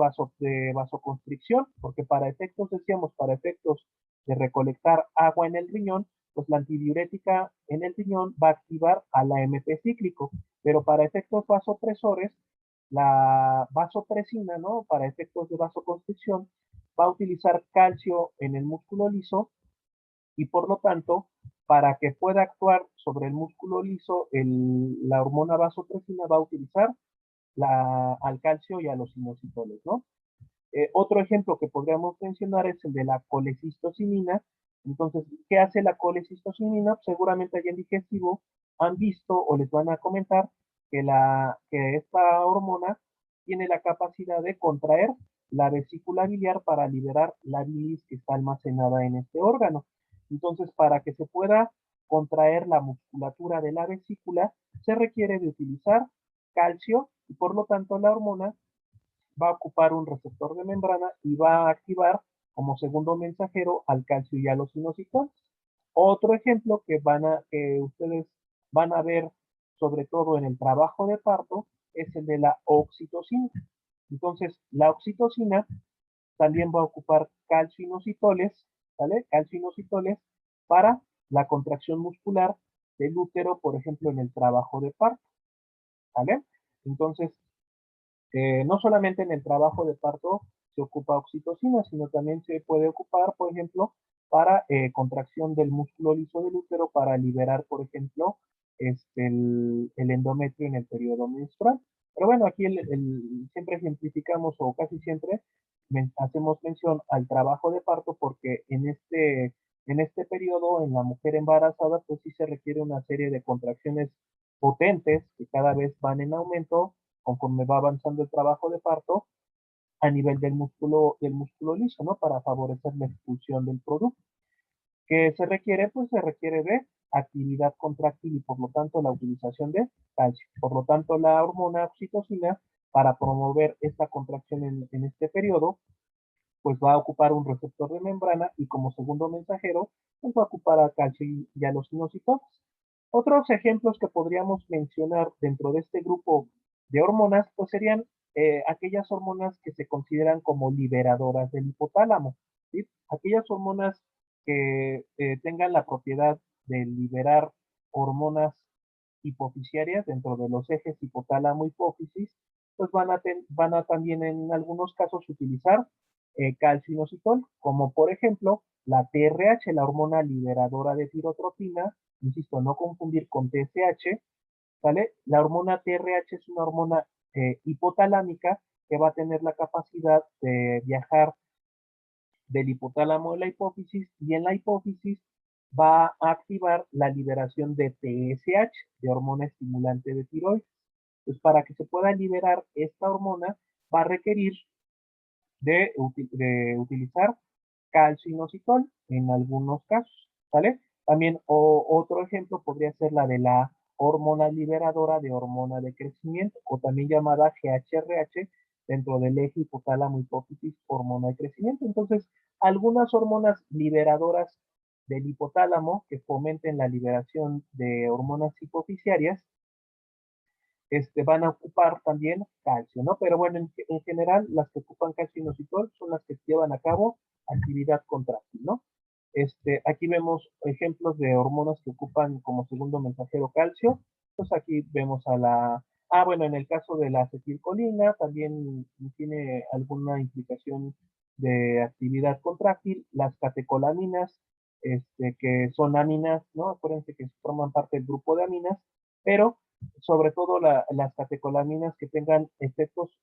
vasoconstricción, porque para efectos, decíamos, para efectos de recolectar agua en el riñón, pues la antidiurética en el riñón va a activar al AMP cíclico, pero para efectos vasopresores la vasopresina, ¿no? Para efectos de vasoconstricción, va a utilizar calcio en el músculo liso y por lo tanto, para que pueda actuar sobre el músculo liso, la hormona vasopresina va a utilizar al calcio y a los inositoles, ¿no? Otro ejemplo que podríamos mencionar es el de la colecistocinina. Entonces, ¿qué hace la colecistocinina? Pues seguramente allá en digestivo han visto o les van a comentar que esta hormona tiene la capacidad de contraer la vesícula biliar para liberar la bilis que está almacenada en este órgano. Entonces, para que se pueda contraer la musculatura de la vesícula, se requiere de utilizar calcio y por lo tanto la hormona va a ocupar un receptor de membrana y va a activar como segundo mensajero al calcio y a los inositones. Otro ejemplo que ustedes van a ver sobre todo en el trabajo de parto es el de la oxitocina. Entonces, la oxitocina también va a ocupar calcio inositoles, ¿vale? Calcio inositoles para la contracción muscular del útero, por ejemplo, en el trabajo de parto, ¿vale? Entonces, No solamente en el trabajo de parto se ocupa oxitocina, sino también se puede ocupar, por ejemplo, para contracción del músculo liso del útero para liberar, por ejemplo, el endometrio en el periodo menstrual. Pero bueno, aquí siempre ejemplificamos o casi siempre hacemos mención al trabajo de parto porque en este periodo, en la mujer embarazada, pues sí se requiere una serie de contracciones potentes que cada vez van en aumento conforme va avanzando el trabajo de parto a nivel del músculo liso, ¿no? Para favorecer la expulsión del producto. ¿Qué se requiere? Pues se requiere de actividad contráctil y por lo tanto la utilización de calcio. Por lo tanto, la hormona oxitocina, para promover esta contracción en este periodo, pues va a ocupar un receptor de membrana y como segundo mensajero, pues va a ocupar a calcio y a los inositones. Otros ejemplos que podríamos mencionar dentro de este grupo de hormonas, pues serían aquellas hormonas que se consideran como liberadoras del hipotálamo, ¿sí? Aquellas hormonas que tengan la propiedad de liberar hormonas hipofisiarias dentro de los ejes hipotálamo-hipófisis, pues van a también en algunos casos utilizar calcinositol, como por ejemplo la TRH, la hormona liberadora de tirotropina, insisto, no confundir con TSH, ¿vale? La hormona TRH es una hormona hipotalámica que va a tener la capacidad de viajar del hipotálamo a la hipófisis y en la hipófisis va a activar la liberación de TSH, de hormona estimulante de tiroides. Pues para que se pueda liberar esta hormona va a requerir de utilizar calcio inositol en algunos casos, ¿vale? También otro ejemplo podría ser la de la hormona liberadora de hormona de crecimiento, o también llamada GHRH, dentro del eje hipotálamo hipófisis hormona de crecimiento. Entonces, algunas hormonas liberadoras del hipotálamo que fomenten la liberación de hormonas hipofisiarias van a ocupar también calcio, ¿no? Pero bueno, en general, las que ocupan calcio inositol son las que llevan a cabo actividad contráctil, ¿no? Aquí vemos ejemplos de hormonas que ocupan como segundo mensajero calcio. Pues aquí vemos a la... Ah, bueno, en el caso de la acetilcolina también tiene alguna implicación de actividad contráctil. Las catecolaminas, que son aminas, ¿no? Acuérdense que forman parte del grupo de aminas, pero sobre todo las catecolaminas que tengan efectos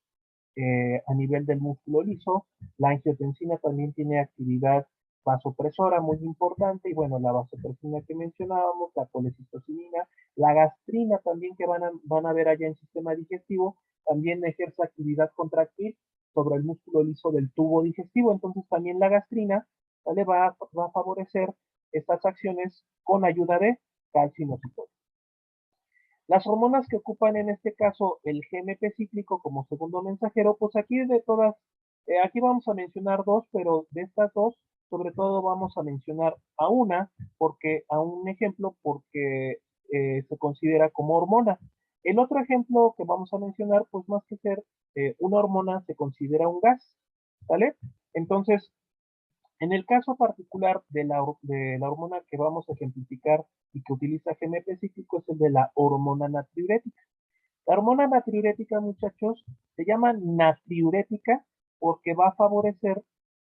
a nivel del músculo liso. La angiotensina también tiene actividad vasopresora muy importante, y bueno, la vasopresina que mencionábamos, la colecistocinina, la gastrina también que van a ver allá en el sistema digestivo, también ejerce actividad contráctil sobre el músculo liso del tubo digestivo. Entonces también la gastrina, ¿vale? Va a favorecer estas acciones con ayuda de calcio inositol. Las hormonas que ocupan en este caso el GMP cíclico como segundo mensajero, pues aquí de todas, aquí vamos a mencionar dos, pero de estas dos, sobre todo vamos a mencionar a una, porque a un ejemplo, porque se considera como hormona. El otro ejemplo que vamos a mencionar, pues más que ser una hormona, se considera un gas, ¿vale? Entonces, en el caso particular de la hormona que vamos a ejemplificar y que utiliza gen específico es el de la hormona natriurética. La hormona natriurética, muchachos, se llama natriurética porque va a favorecer,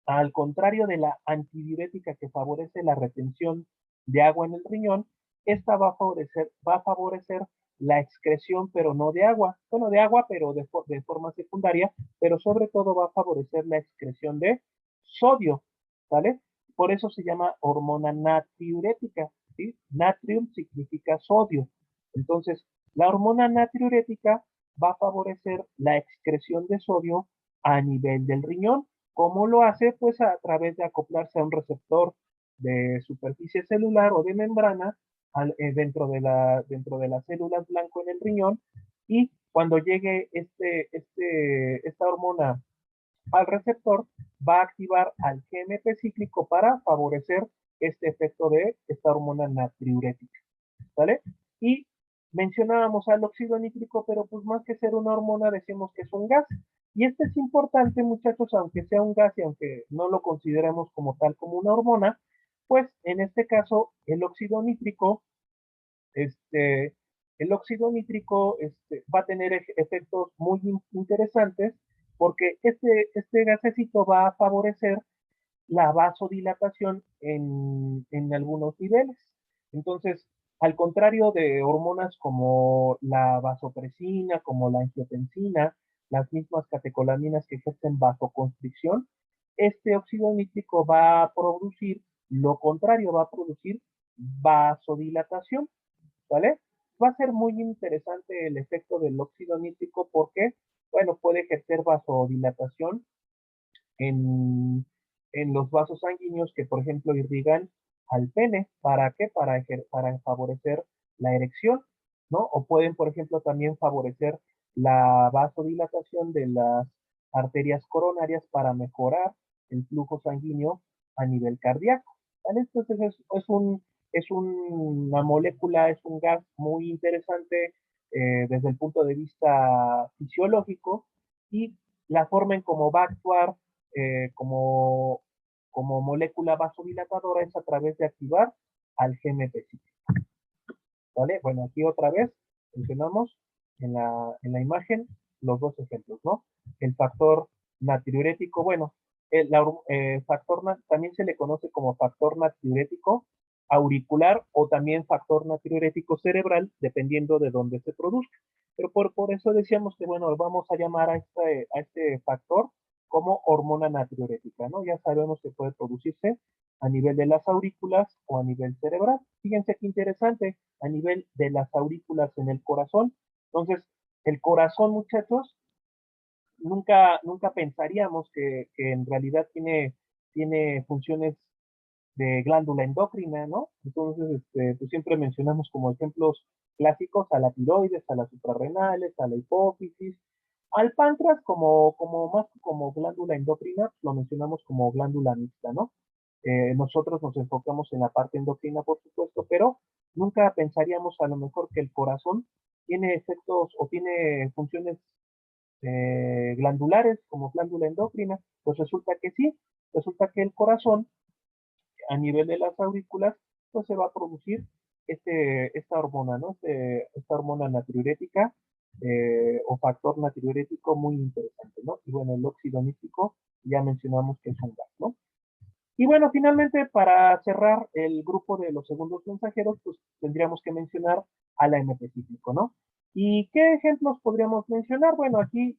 al contrario de la antidiurética que favorece la retención de agua en el riñón, esta va a favorecer la excreción, pero no de agua, bueno, de agua, pero de forma secundaria, pero sobre todo va a favorecer la excreción de sodio, ¿vale? Por eso se llama hormona natriurética, ¿sí? Natrium significa sodio. Entonces, la hormona natriurética va a favorecer la excreción de sodio a nivel del riñón. ¿Cómo lo hace? Pues a través de acoplarse a un receptor de superficie celular o de membrana dentro de las células blanco en el riñón, y cuando llegue esta hormona al receptor, va a activar al GMP cíclico para favorecer este efecto de esta hormona natriurética, ¿vale? Y mencionábamos al óxido nítrico, pero pues más que ser una hormona decimos que es un gas. Y este es importante, muchachos, aunque sea un gas y aunque no lo consideremos como tal como una hormona, pues en este caso el óxido nítrico este, el óxido nítrico va a tener efectos muy interesantes porque este gasecito va a favorecer la vasodilatación en algunos niveles. Entonces, al contrario de hormonas como la vasopresina, como la angiotensina, las mismas catecolaminas que ejercen vasoconstricción, este óxido nítrico va a producir lo contrario, va a producir vasodilatación, ¿vale? Va a ser muy interesante el efecto del óxido nítrico porque, bueno, puede ejercer vasodilatación en, en los vasos sanguíneos que, por ejemplo, irrigan al pene. ¿Para qué? Para favorecer la erección, ¿no? O pueden, por ejemplo, también favorecer la vasodilatación de las arterias coronarias para mejorar el flujo sanguíneo a nivel cardíaco. ¿Vale? Entonces una molécula, es un gas muy interesante desde el punto de vista fisiológico y la forma en cómo va a actuar como, como molécula vasodilatadora es a través de activar al GMP-CIT. ¿Vale? Bueno, aquí otra vez mencionamos en la imagen los dos ejemplos, ¿no? El factor natriurético, bueno, factor también se le conoce como factor natriurético auricular o también factor natriurético cerebral, dependiendo de dónde se produzca. Pero por eso decíamos que, bueno, vamos a llamar a este factor como hormona natriurética, ¿no? Ya sabemos que puede producirse a nivel de las aurículas o a nivel cerebral. Fíjense qué interesante, a nivel de las aurículas en el corazón. Entonces, el corazón, muchachos, nunca pensaríamos que en realidad tiene funciones de glándula endocrina, ¿no? Entonces, pues siempre mencionamos como ejemplos clásicos a la tiroides, a las suprarrenales, a la hipófisis, al páncreas más como glándula endocrina, lo mencionamos como glándula mixta, ¿no? Nosotros nos enfocamos en la parte endocrina, por supuesto, pero nunca pensaríamos a lo mejor que el corazón tiene efectos o tiene funciones glandulares como glándula endocrina. Pues resulta que sí, resulta que el corazón a nivel de las aurículas, pues se va a producir esta hormona, ¿no? Esta hormona natriurética o factor natriurético muy interesante, ¿no? Y bueno, el óxido nítrico ya mencionamos que es un gas, ¿no? Y bueno, finalmente, para cerrar el grupo de los segundos mensajeros, pues tendríamos que mencionar al AMP cíclico, ¿no? ¿Y qué ejemplos podríamos mencionar? Bueno, aquí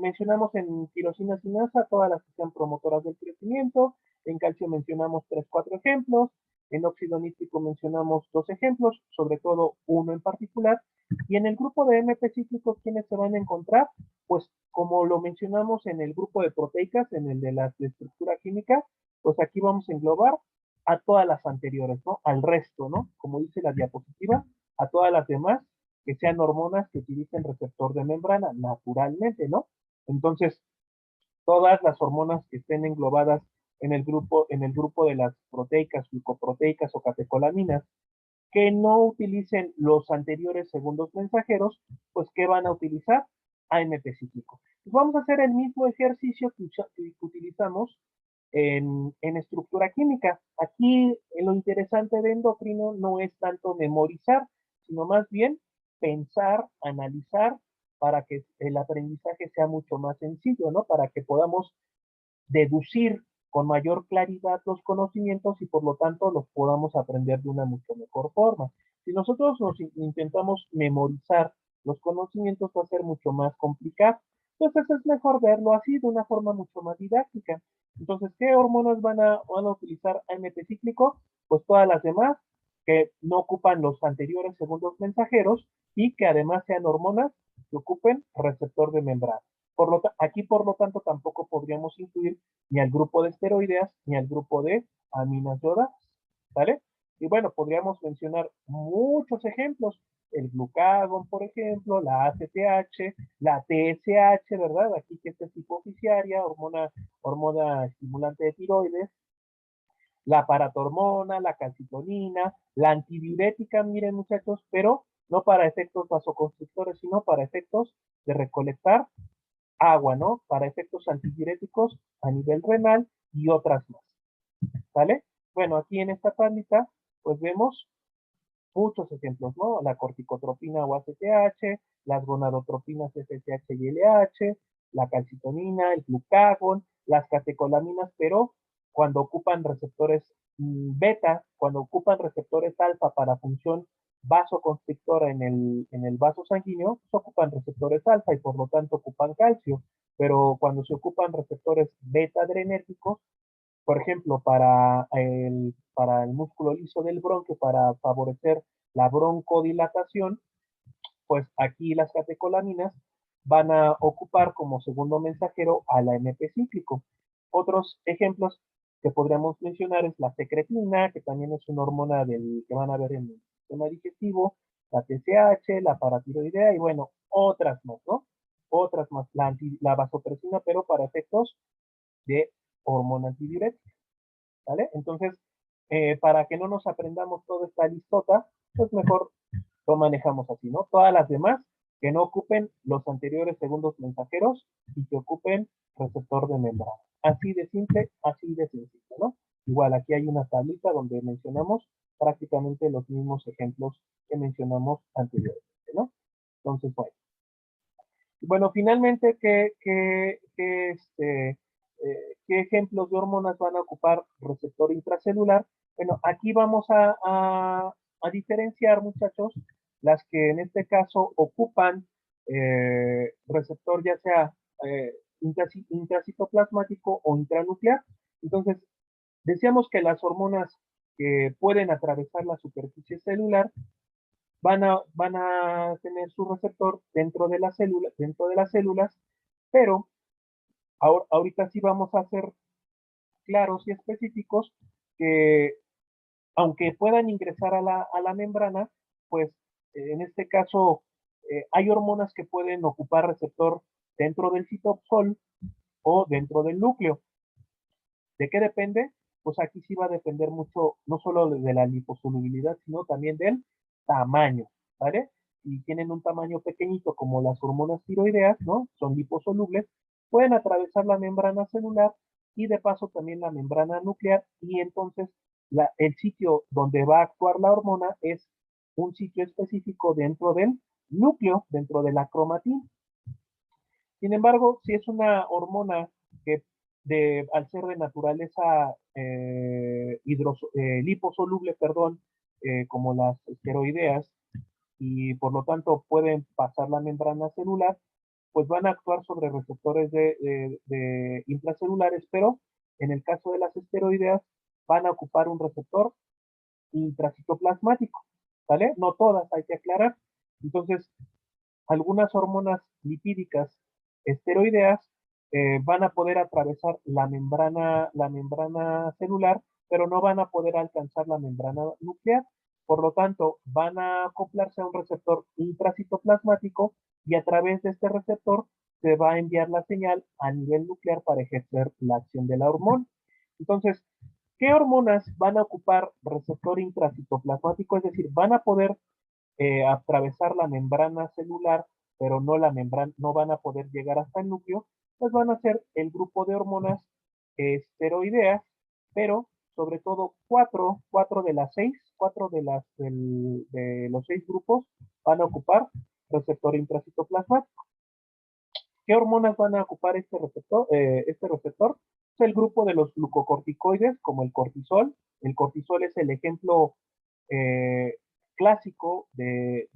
mencionamos en tirosina sinasa todas las que sean promotoras del crecimiento, en calcio mencionamos 3, 4 ejemplos, en óxido nítrico mencionamos 2 ejemplos, sobre todo uno en particular, y en el grupo de MP cíclicos, ¿quiénes se van a encontrar? Pues como lo mencionamos en el grupo de proteicas, en el de la estructura química, pues aquí vamos a englobar a todas las anteriores, ¿no? Al resto, ¿no? Como dice la diapositiva, a todas las demás que sean hormonas que utilicen receptor de membrana, naturalmente, ¿no? Entonces, todas las hormonas que estén englobadas en el grupo de las proteicas, glucoproteicas o catecolaminas, que no utilicen los anteriores segundos mensajeros, pues ¿qué van a utilizar? AMP cíclico. Pues vamos a hacer el mismo ejercicio que utilizamos en estructura química. Aquí lo interesante de endocrino no es tanto memorizar, sino más bien pensar, analizar, para que el aprendizaje sea mucho más sencillo, ¿no? Para que podamos deducir con mayor claridad los conocimientos y por lo tanto los podamos aprender de una mucho mejor forma. Si nosotros nos intentamos memorizar los conocimientos va a ser mucho más complicado. Entonces es mejor verlo así, de una forma mucho más didáctica. Entonces, ¿qué hormonas van a utilizar AMP cíclico? Pues todas las demás que no ocupan los anteriores segundos mensajeros y que además sean hormonas que ocupen receptor de membrana. Aquí, por lo tanto, tampoco podríamos incluir ni al grupo de esteroideas ni al grupo de aminas yodadas, ¿vale? Y bueno, podríamos mencionar muchos ejemplos, el glucagón, por ejemplo, la ACTH, la TSH, ¿verdad? Aquí que esta es hipofisiaria, hormona estimulante de tiroides, la paratormona, la calcitonina, la antidiurética, miren muchachos, pero no para efectos vasoconstrictores, sino para efectos de recolectar agua, ¿no? Para efectos antidiuréticos a nivel renal y otras más, ¿vale? Bueno, aquí en esta tablita, pues vemos muchos ejemplos, ¿no? La corticotropina o ACTH, las gonadotropinas SSH y LH, la calcitonina, el glucagón, las catecolaminas, pero cuando ocupan receptores beta, cuando ocupan receptores alfa para función vasoconstrictora en el vaso sanguíneo, pues ocupan receptores alfa y por lo tanto ocupan calcio, pero cuando se ocupan receptores beta adrenérgicos, por ejemplo, para el músculo liso del bronquio, para favorecer la broncodilatación, pues aquí las catecolaminas van a ocupar como segundo mensajero al AMP cíclico. Otros ejemplos que podríamos mencionar es la secretina, que también es una hormona que van a ver en el sistema digestivo, la TSH, la paratiroidea y bueno, otras más, ¿no? Otras más, la vasopresina, pero para efectos de hormona antidiurética, ¿vale? Entonces, para que no nos aprendamos toda esta listota, pues mejor lo manejamos así, ¿no? Todas las demás que no ocupen los anteriores segundos mensajeros y que ocupen receptor de membrana. Así de simple, así de sencillo, ¿no? Igual aquí hay una tablita donde mencionamos prácticamente los mismos ejemplos que mencionamos anteriormente, ¿no? Entonces, bueno, finalmente, ¿qué ejemplos de hormonas van a ocupar receptor intracelular? Bueno, aquí vamos a diferenciar, muchachos, las que en este caso ocupan receptor ya sea intracitoplasmático o intranuclear. Entonces, decíamos que las hormonas que pueden atravesar la superficie celular van a tener su receptor dentro de las células, pero ahorita sí vamos a ser claros y específicos que aunque puedan ingresar a la membrana, pues en este caso hay hormonas que pueden ocupar receptor dentro del citosol o dentro del núcleo. ¿De qué depende? Pues aquí sí va a depender mucho, no solo de la liposolubilidad, sino también del tamaño, ¿vale? Si tienen un tamaño pequeñito como las hormonas tiroideas, ¿no? Son liposolubles, pueden atravesar la membrana celular y de paso también la membrana nuclear y entonces el sitio donde va a actuar la hormona es un sitio específico dentro del núcleo, dentro de la cromatina. Sin embargo, si es una hormona que al ser de naturaleza liposoluble, perdón, como las esteroideas, y por lo tanto pueden pasar la membrana celular, pues van a actuar sobre receptores de intracelulares, pero en el caso de las esteroideas van a ocupar un receptor intracitoplasmático, ¿vale? No todas, hay que aclarar. Entonces, algunas hormonas lipídicas esteroideas van a poder atravesar la membrana celular, pero no van a poder alcanzar la membrana nuclear. Por lo tanto, van a acoplarse a un receptor intracitoplasmático y a través de este receptor se va a enviar la señal a nivel nuclear para ejercer la acción de la hormona. Entonces, ¿qué hormonas van a ocupar receptor intracitoplasmático? Es decir, van a poder atravesar la membrana celular, pero no la membrana, no van a poder llegar hasta el núcleo, pues van a ser el grupo de hormonas esteroideas, pero sobre todo cuatro de las seis, de los seis grupos van a ocupar receptor intracitoplasmático. ¿Qué hormonas van a ocupar este receptor? Es el grupo de los glucocorticoides, como el cortisol. El cortisol es el ejemplo eh, clásico de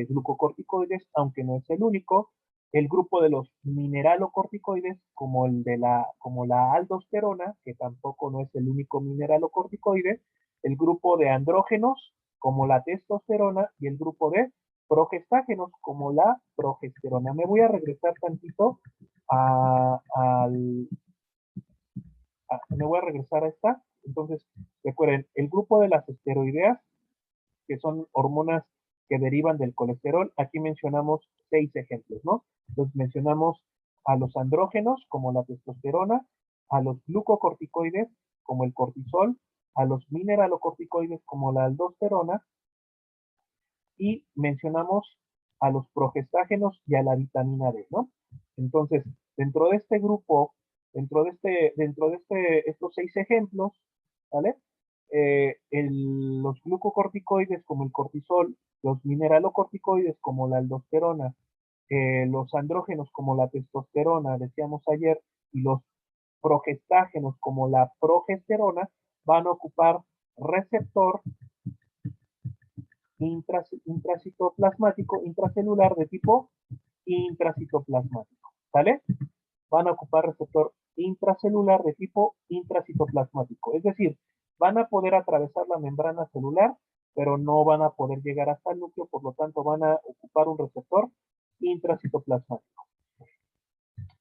glucocorticoides, aunque no es el único. El grupo de los mineralocorticoides, como la aldosterona, que tampoco no es el único mineralocorticoide. El grupo de andrógenos, como la testosterona, y el grupo de progestágenos, como la progesterona. Me voy a regresar tantito a, al, me voy a regresar a esta. Entonces, recuerden, el grupo de las esteroideas, que son hormonas que derivan del colesterol, aquí mencionamos 6 ejemplos, ¿no? Entonces mencionamos a los andrógenos, como la testosterona, a los glucocorticoides, como el cortisol, a los mineralocorticoides, como la aldosterona, y mencionamos a los progestágenos y a la vitamina D, ¿no? Entonces, dentro de este grupo, estos 6 ejemplos, ¿vale? los glucocorticoides como el cortisol, los mineralocorticoides como la aldosterona, los andrógenos como la testosterona, decíamos ayer, y los progestágenos como la progesterona van a ocupar receptor intracitoplasmático, intracelular de tipo intracitoplasmático, ¿vale? Van a ocupar receptor intracelular de tipo intracitoplasmático, es decir, van a poder atravesar la membrana celular, pero no van a poder llegar hasta el núcleo, por lo tanto van a ocupar un receptor intracitoplasmático.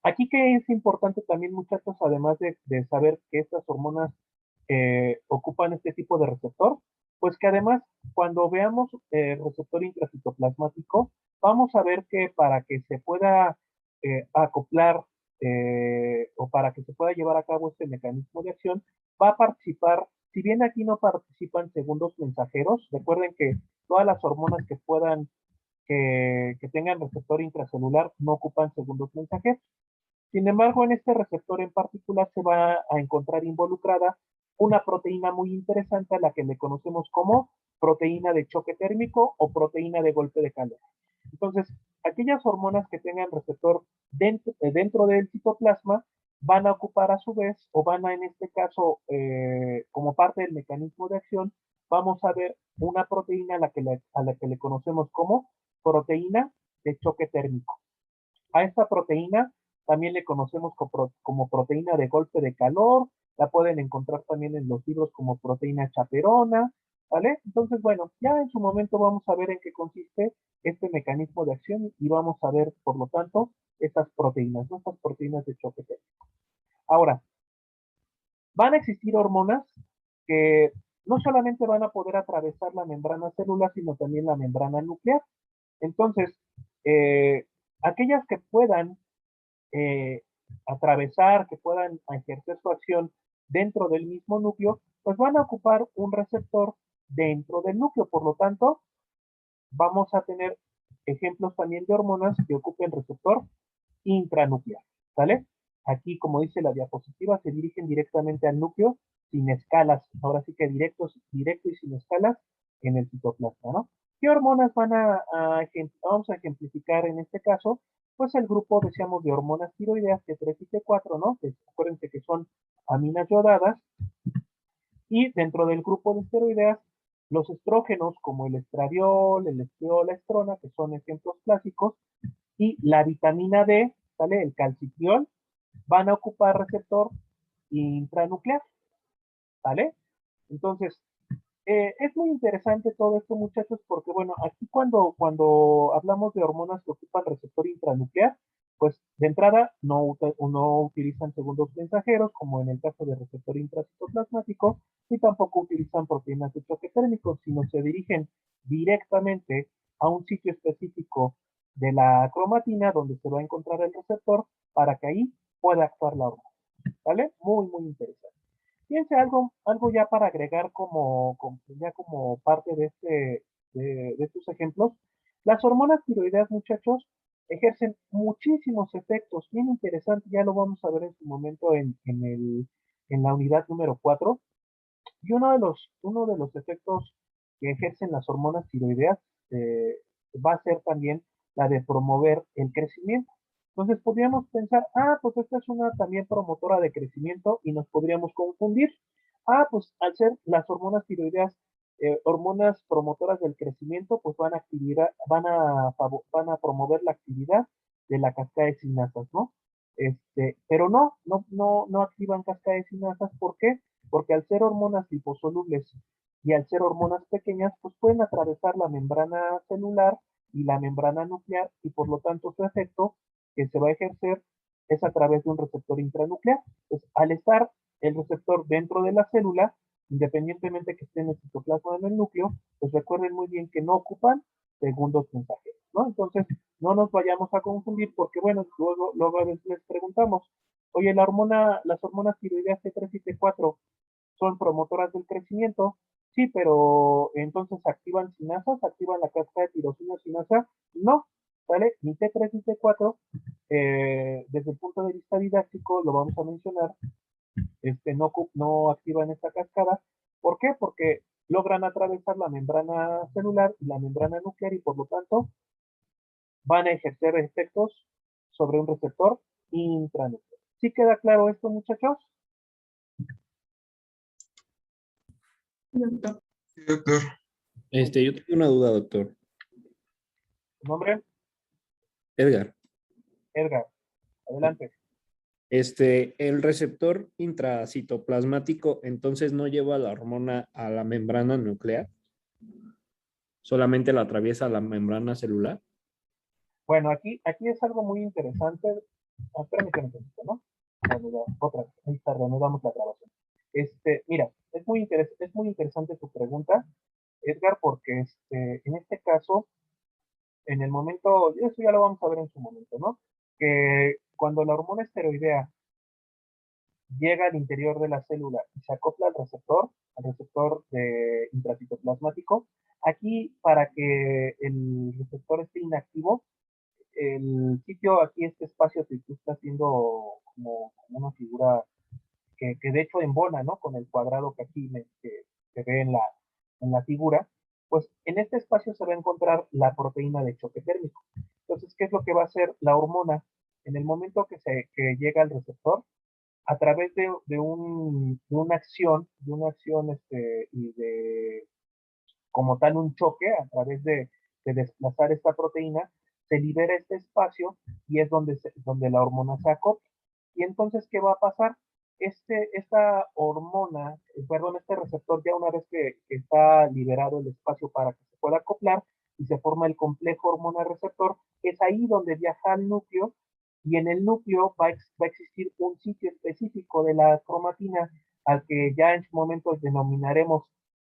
Aquí que es importante también, muchachos, además de saber que estas hormonas ocupan este tipo de receptor, pues que además cuando veamos el receptor intracitoplasmático, vamos a ver que para que se pueda acoplar o para que se pueda llevar a cabo este mecanismo de acción, va a participar, si bien aquí no participan segundos mensajeros, recuerden que todas las hormonas que puedan, que tengan receptor intracelular no ocupan segundos mensajeros. Sin embargo, en este receptor en particular se va a encontrar involucrada una proteína muy interesante a la que le conocemos como proteína de choque térmico o proteína de golpe de calor. Entonces, aquellas hormonas que tengan receptor dentro del citoplasma van a ocupar a su vez, o van a en este caso, como parte del mecanismo de acción, vamos a ver una proteína a la que le conocemos como proteína de choque térmico. A esta proteína también le conocemos como proteína de golpe de calor, la pueden encontrar también en los libros como proteína chaperona, ¿vale? Entonces, bueno, ya en su momento vamos a ver en qué consiste este mecanismo de acción y vamos a ver, por lo tanto, estas proteínas, ¿no? Estas proteínas de choque térmico. Ahora, van a existir hormonas que no solamente van a poder atravesar la membrana celular, sino también la membrana nuclear. Entonces, aquellas que puedan eh, atravesar, que puedan ejercer su acción dentro del mismo núcleo, pues van a ocupar un receptor dentro del núcleo. Por lo tanto, vamos a tener ejemplos también de hormonas que ocupen receptor intranuclear, ¿vale? Aquí, como dice la diapositiva, se dirigen directamente al núcleo sin escalas. Ahora sí que directo y sin escalas en el citoplasma, ¿no? ¿Qué hormonas vamos a ejemplificar en este caso? Pues el grupo, decíamos, de hormonas tiroideas T3 y T4, ¿no? Que acuérdense que son aminas yodadas. Y dentro del grupo de esteroideas, los estrógenos como el estradiol, el estriol, la estrona, que son ejemplos clásicos, y la vitamina D, ¿vale? El calcitriol, van a ocupar receptor intranuclear, ¿vale? Entonces, es muy interesante todo esto, muchachos, porque bueno, aquí cuando hablamos de hormonas que ocupan receptor intranuclear, pues de entrada no utilizan segundos mensajeros, como en el caso de receptor intracitoplasmático, y tampoco utilizan proteínas de choque térmico, sino se dirigen directamente a un sitio específico de la cromatina donde se va a encontrar el receptor para que ahí pueda actuar la hormona. ¿Vale? Muy, muy interesante. Fíjense algo ya para agregar ya como parte de estos ejemplos. Las hormonas tiroideas, muchachos, ejercen muchísimos efectos bien interesantes. Ya lo vamos a ver en su momento en la unidad número 4. Y uno de los efectos que ejercen las hormonas tiroideas eh, va a ser también la de promover el crecimiento. Entonces podríamos pensar, pues esta es una también promotora de crecimiento y nos podríamos confundir. Pues al ser las hormonas tiroideas hormonas promotoras del crecimiento, pues van a promover la actividad de la cascada de sinasas, ¿no? Pero no activan cascada de sinasas. ¿Por qué? Porque al ser hormonas liposolubles y al ser hormonas pequeñas, pues pueden atravesar la membrana celular y la membrana nuclear y por lo tanto su efecto que se va a ejercer es a través de un receptor intranuclear. Pues al estar el receptor dentro de la célula, independientemente que esté en el citoplasma o en el núcleo, pues recuerden muy bien que no ocupan segundos mensajeros, ¿no? Entonces, no nos vayamos a confundir porque, bueno, luego a veces les preguntamos, oye, las hormonas tiroideas T3 y T4 son promotoras del crecimiento, sí, pero entonces activan sinasas, activan la cascada de tirosina sinasa, no, ¿vale? Ni T3 ni T4, desde el punto de vista didáctico, lo vamos a mencionar, no activan esta cascada, ¿Por qué? Porque logran atravesar la membrana celular y la membrana nuclear y por lo tanto van a ejercer efectos sobre un receptor intranuclear. ¿Sí queda claro esto, muchachos? Doctor. Sí, doctor. Yo tengo una duda, doctor. ¿Tu nombre? Edgar, Edgar. Adelante. el receptor intracitoplasmático entonces no lleva la hormona a la membrana nuclear, solamente la atraviesa la membrana celular. Bueno, aquí es algo muy interesante. Permíteme un poquito, ¿no? Otra vez. Ahí está, reanudamos la grabación. Mira, es muy interesante tu pregunta, Edgar, porque en este caso, en el momento, eso ya lo vamos a ver en su momento, ¿no? Que cuando la hormona esteroidea llega al interior de la célula y se acopla al receptor de intracitoplasmático, aquí para que el receptor esté inactivo, el sitio aquí, este espacio que tú estás haciendo como una figura que de hecho embona, ¿no? Con el cuadrado que aquí que se ve en la figura, pues en este espacio se va a encontrar la proteína de choque térmico. Entonces, ¿qué es lo que va a hacer la hormona? En el momento que llega al receptor, a través de una acción y de como tal un choque a través de desplazar esta proteína, se libera este espacio y es donde la hormona se acopla. Y entonces, ¿qué va a pasar? Esta hormona, perdón, este receptor, ya una vez que está liberado el espacio para que se pueda acoplar y se forma el complejo hormona-receptor, es ahí donde viaja al núcleo y en el núcleo va a existir un sitio específico de la cromatina al que ya en su momento denominaremos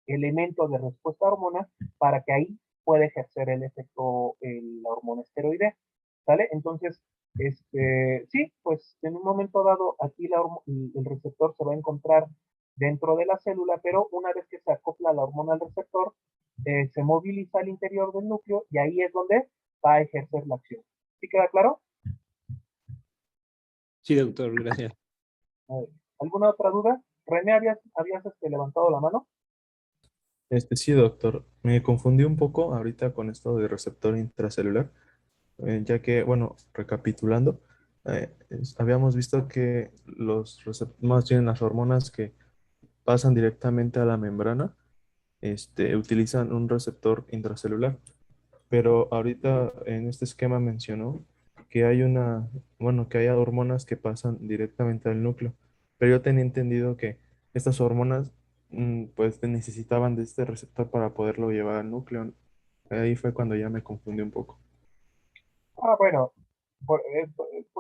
elemento de respuesta a hormona para que ahí pueda ejercer el efecto la hormona esteroidea. ¿Sale? Entonces, sí, pues en un momento dado aquí el receptor se va a encontrar dentro de la célula, pero una vez que se acopla la hormona al receptor, se moviliza al interior del núcleo y ahí es donde va a ejercer la acción. ¿Sí queda claro? Sí, doctor, gracias. ¿Alguna otra duda? René, habías levantado la mano. Sí, doctor. Me confundí un poco ahorita con esto de receptor intracelular, ya que, bueno, recapitulando, habíamos visto que más bien las hormonas que pasan directamente a la membrana, utilizan un receptor intracelular. Pero ahorita en este esquema mencionó que bueno, que hay hormonas que pasan directamente al núcleo. Pero yo tenía entendido que estas hormonas, pues necesitaban de este receptor para poderlo llevar al núcleo. Ahí fue cuando ya me confundí un poco. Bueno, por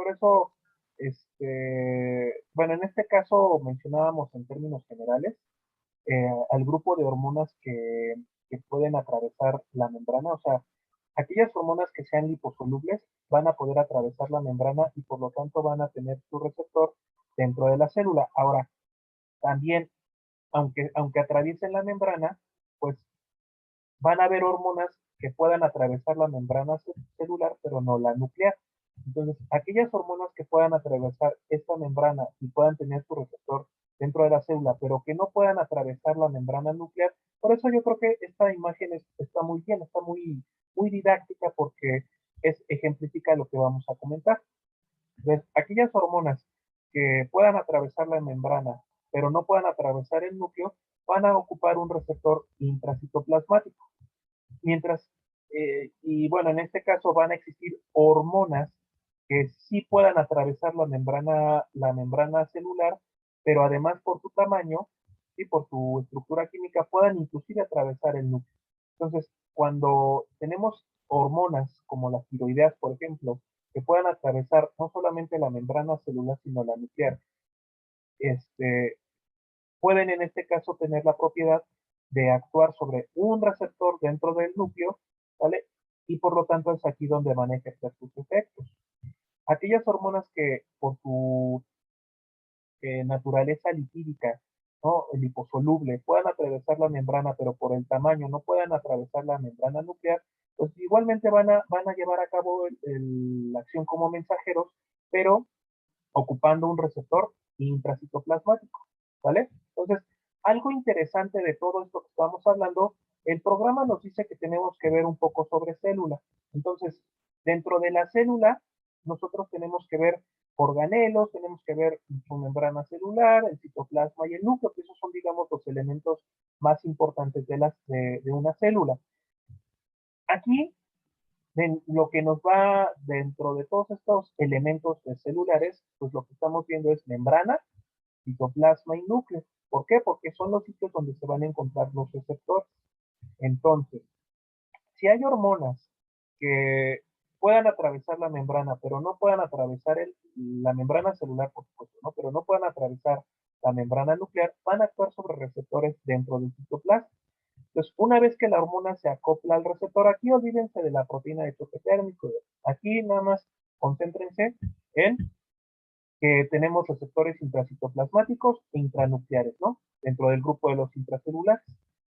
eso, bueno, en este caso mencionábamos en términos generales al grupo de hormonas que pueden atravesar la membrana, o sea, aquellas hormonas que sean liposolubles van a poder atravesar la membrana y por lo tanto van a tener su receptor dentro de la célula. Ahora, también, aunque atraviesen la membrana, pues van a haber hormonas que puedan atravesar la membrana celular, pero no la nuclear. Entonces, aquellas hormonas que puedan atravesar esta membrana y puedan tener su receptor dentro de la célula, pero que no puedan atravesar la membrana nuclear, por eso yo creo que esta imagen está muy bien, está muy didáctica porque ejemplifica lo que vamos a comentar. Entonces, aquellas hormonas que puedan atravesar la membrana, pero no puedan atravesar el núcleo, van a ocupar un receptor intracitoplasmático. Mientras, y bueno, en este caso van a existir hormonas que sí puedan atravesar la membrana celular, pero además por su tamaño y por su estructura química puedan inclusive atravesar el núcleo. Entonces, cuando tenemos hormonas como las tiroideas, por ejemplo, que puedan atravesar no solamente la membrana celular, sino la nuclear, este, pueden en este caso tener la propiedad de actuar sobre un receptor dentro del núcleo, ¿vale? Y por lo tanto es aquí donde van a ejercer sus efectos. Aquellas hormonas que por su naturaleza lipídica, ¿no? Liposoluble, puedan atravesar la membrana, pero por el tamaño no puedan atravesar la membrana nuclear, pues igualmente van a llevar a cabo la acción como mensajeros, pero ocupando un receptor intracitoplasmático, ¿vale? Entonces, algo interesante de todo esto que estamos hablando, el programa nos dice que tenemos que ver un poco sobre célula. Entonces, dentro de la célula, nosotros tenemos que ver organelos, tenemos que ver su membrana celular, el citoplasma y el núcleo, que esos son, digamos, los elementos más importantes de una célula. Aquí, lo que nos va dentro de todos estos elementos celulares, pues lo que estamos viendo es membrana, citoplasma y núcleo. ¿Por qué? Porque son los sitios donde se van a encontrar los receptores. Entonces, si hay hormonas que puedan atravesar la membrana, pero no puedan atravesar la membrana celular, por supuesto, ¿no? Pero no puedan atravesar la membrana nuclear, van a actuar sobre receptores dentro del citoplasma. Entonces, una vez que la hormona se acopla al receptor, aquí olvídense de la proteína de choque térmico. Aquí nada más concéntrense en que tenemos receptores intracitoplasmáticos e intranucleares, ¿no? Dentro del grupo de los intracelulares.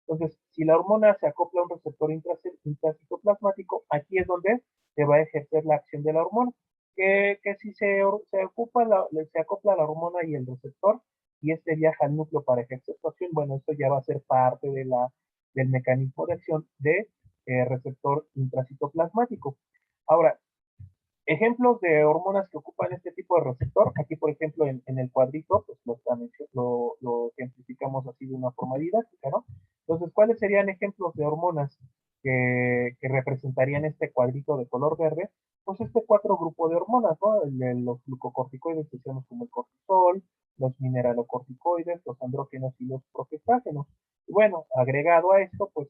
Entonces, si la hormona se acopla a un receptor intracitoplasmático, aquí es donde se va a ejercer la acción de la hormona. Que si se acopla la hormona y el receptor, y este viaja al núcleo para ejercer su acción, bueno, esto ya va a ser parte del mecanismo de acción de receptor intracitoplasmático. Ahora, ejemplos de hormonas que ocupan este tipo de receptor, aquí por ejemplo en el cuadrito, pues lo ejemplificamos así de una forma didáctica, ¿no? Entonces, ¿cuáles serían ejemplos de hormonas que representarían este cuadrito de color verde? Pues este cuatro grupos de hormonas, ¿no? Los glucocorticoides que decíamos como el cortisol, los mineralocorticoides, los andrógenos y los progestágenos. Y bueno, agregado a esto, pues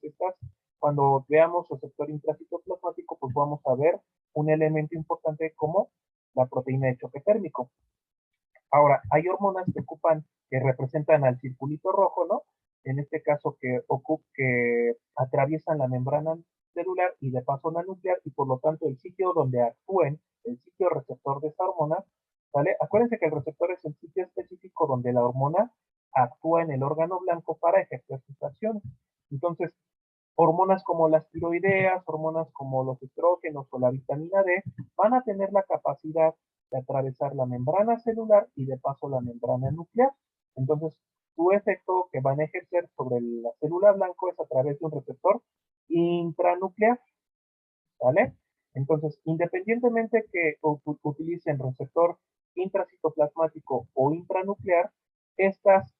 cuando veamos receptor intracitoplasmático, pues vamos a ver un elemento importante como la proteína de choque térmico. Ahora, hay hormonas que representan al circulito rojo, ¿no? En este caso que atraviesan la membrana celular y de paso la nuclear, y por lo tanto el sitio donde actúen, el sitio receptor de esa hormona, ¿vale? Acuérdense que el receptor es el sitio específico donde la hormona actúa en el órgano blanco para ejercer sus acciones. Entonces, hormonas como las tiroideas, hormonas como los estrógenos o la vitamina D, van a tener la capacidad de atravesar la membrana celular y de paso la membrana nuclear. Entonces, su efecto que van a ejercer sobre la célula blanco es a través de un receptor intranuclear, ¿vale? Entonces, independientemente que utilicen receptor intracitoplasmático o intranuclear, estos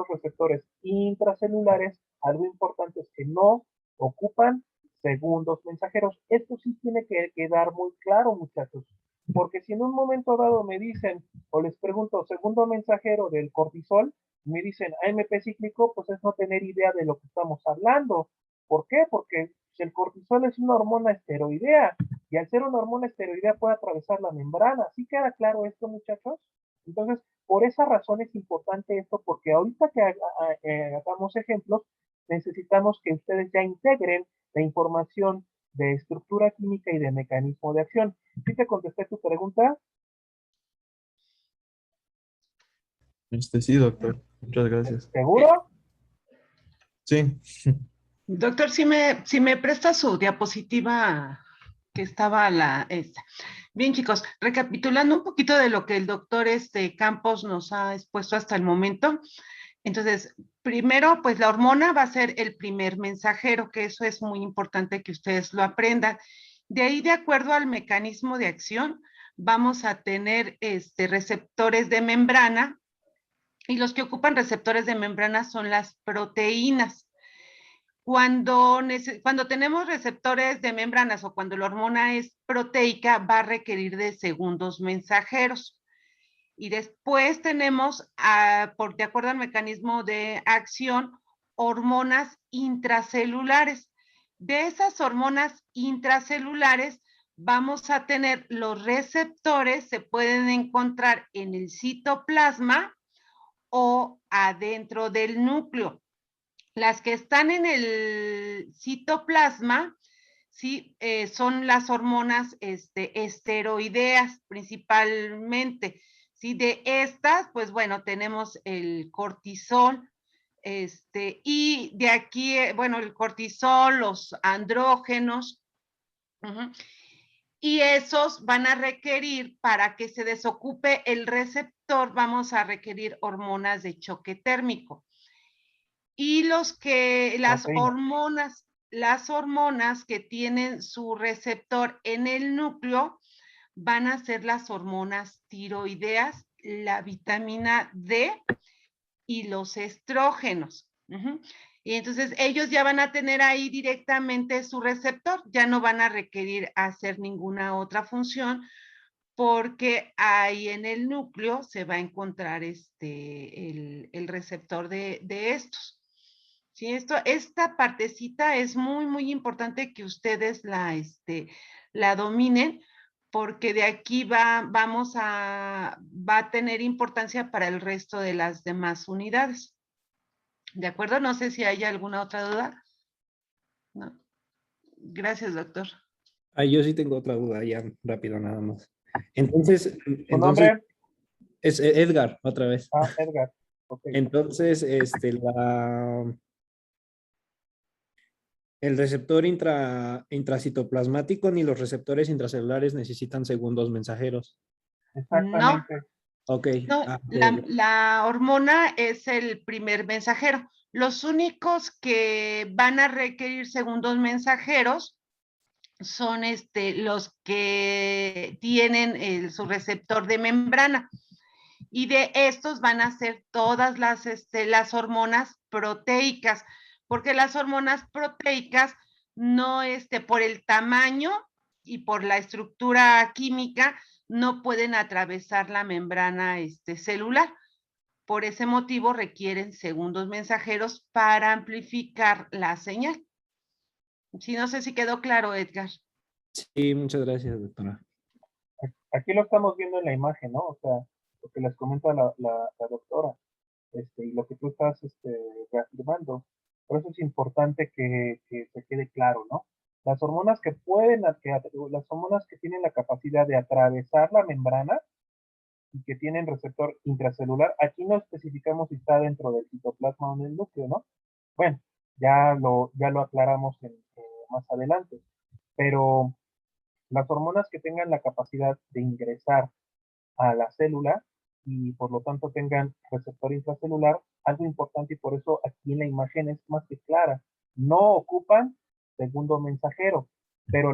receptores intracelulares, algo importante es que no ocupan segundos mensajeros. Esto sí tiene que quedar muy claro, muchachos, porque si en un momento dado me dicen o les pregunto segundo mensajero del cortisol, me dicen AMP cíclico, pues es no tener idea de lo que estamos hablando. ¿Por qué? Porque el cortisol es una hormona esteroidea y al ser una hormona esteroidea puede atravesar la membrana. ¿Sí queda claro esto, muchachos? Entonces, por esa razón es importante esto, porque ahorita que hagamos ejemplos, necesitamos que ustedes ya integren la información de estructura química y de mecanismo de acción. ¿Sí te contesté tu pregunta? Sí, doctor. Muchas gracias. ¿Seguro? Sí. Doctor, si me presta su diapositiva que estaba esta. Bien, chicos, recapitulando un poquito de lo que el doctor Campos nos ha expuesto hasta el momento. Entonces, primero, pues la hormona va a ser el primer mensajero, que eso es muy importante que ustedes lo aprendan. De ahí, de acuerdo al mecanismo de acción, vamos a tener receptores de membrana, y los que ocupan receptores de membrana son las proteínas. Cuando tenemos receptores de membranas o cuando la hormona es proteica, va a requerir de segundos mensajeros. Y después tenemos, de acuerdo al mecanismo de acción, hormonas intracelulares. De esas hormonas intracelulares vamos a tener los receptores, se pueden encontrar en el citoplasma o adentro del núcleo. Las que están en el citoplasma, ¿sí? Son las hormonas esteroideas principalmente. ¿Sí? De estas, pues bueno, tenemos el cortisol, y de aquí, bueno, el cortisol, los andrógenos, y esos van a requerir, para que se desocupe el receptor, vamos a requerir hormonas de choque térmico. Y las Proteína. hormonas que tienen su receptor en el núcleo van a ser las hormonas tiroideas, la vitamina D y los estrógenos. Y entonces ellos ya van a tener ahí directamente su receptor, ya no van a requerir hacer ninguna otra función, porque ahí en el núcleo se va a encontrar el receptor de estos. Sí, esta partecita es muy, muy importante que ustedes la dominen, porque de aquí va a tener importancia para el resto de las demás unidades. ¿De acuerdo? No sé si hay alguna otra duda. No. Gracias, doctor. Yo sí tengo otra duda, ya rápido nada más. Entonces, ¿Tu nombre? es Edgar, otra vez. Edgar. Ok. Entonces, el receptor intracitoplasmático ni los receptores intracelulares necesitan segundos mensajeros. No, Exactamente. Ok. no, la hormona es el primer mensajero. Los únicos que van a requerir segundos mensajeros son los que tienen su receptor de membrana. Y de estos van a ser todas las hormonas proteicas, porque las hormonas proteicas no, por el tamaño y por la estructura química, no pueden atravesar la membrana celular. Por ese motivo requieren segundos mensajeros para amplificar la señal. Sí, no sé si quedó claro, Edgar. Sí, muchas gracias, doctora. Aquí lo estamos viendo en la imagen, ¿no? O sea, lo que les comenta la doctora, y lo que tú estás reafirmando. Por eso es importante que se quede claro, ¿no? Las hormonas las hormonas que tienen la capacidad de atravesar la membrana y que tienen receptor intracelular, aquí no especificamos si está dentro del citoplasma o en el núcleo, ¿no? Bueno, ya lo aclaramos más adelante, pero las hormonas que tengan la capacidad de ingresar a la célula y por lo tanto tengan receptor intracelular, algo importante y por eso aquí en la imagen es más que clara, no ocupan segundo mensajero, pero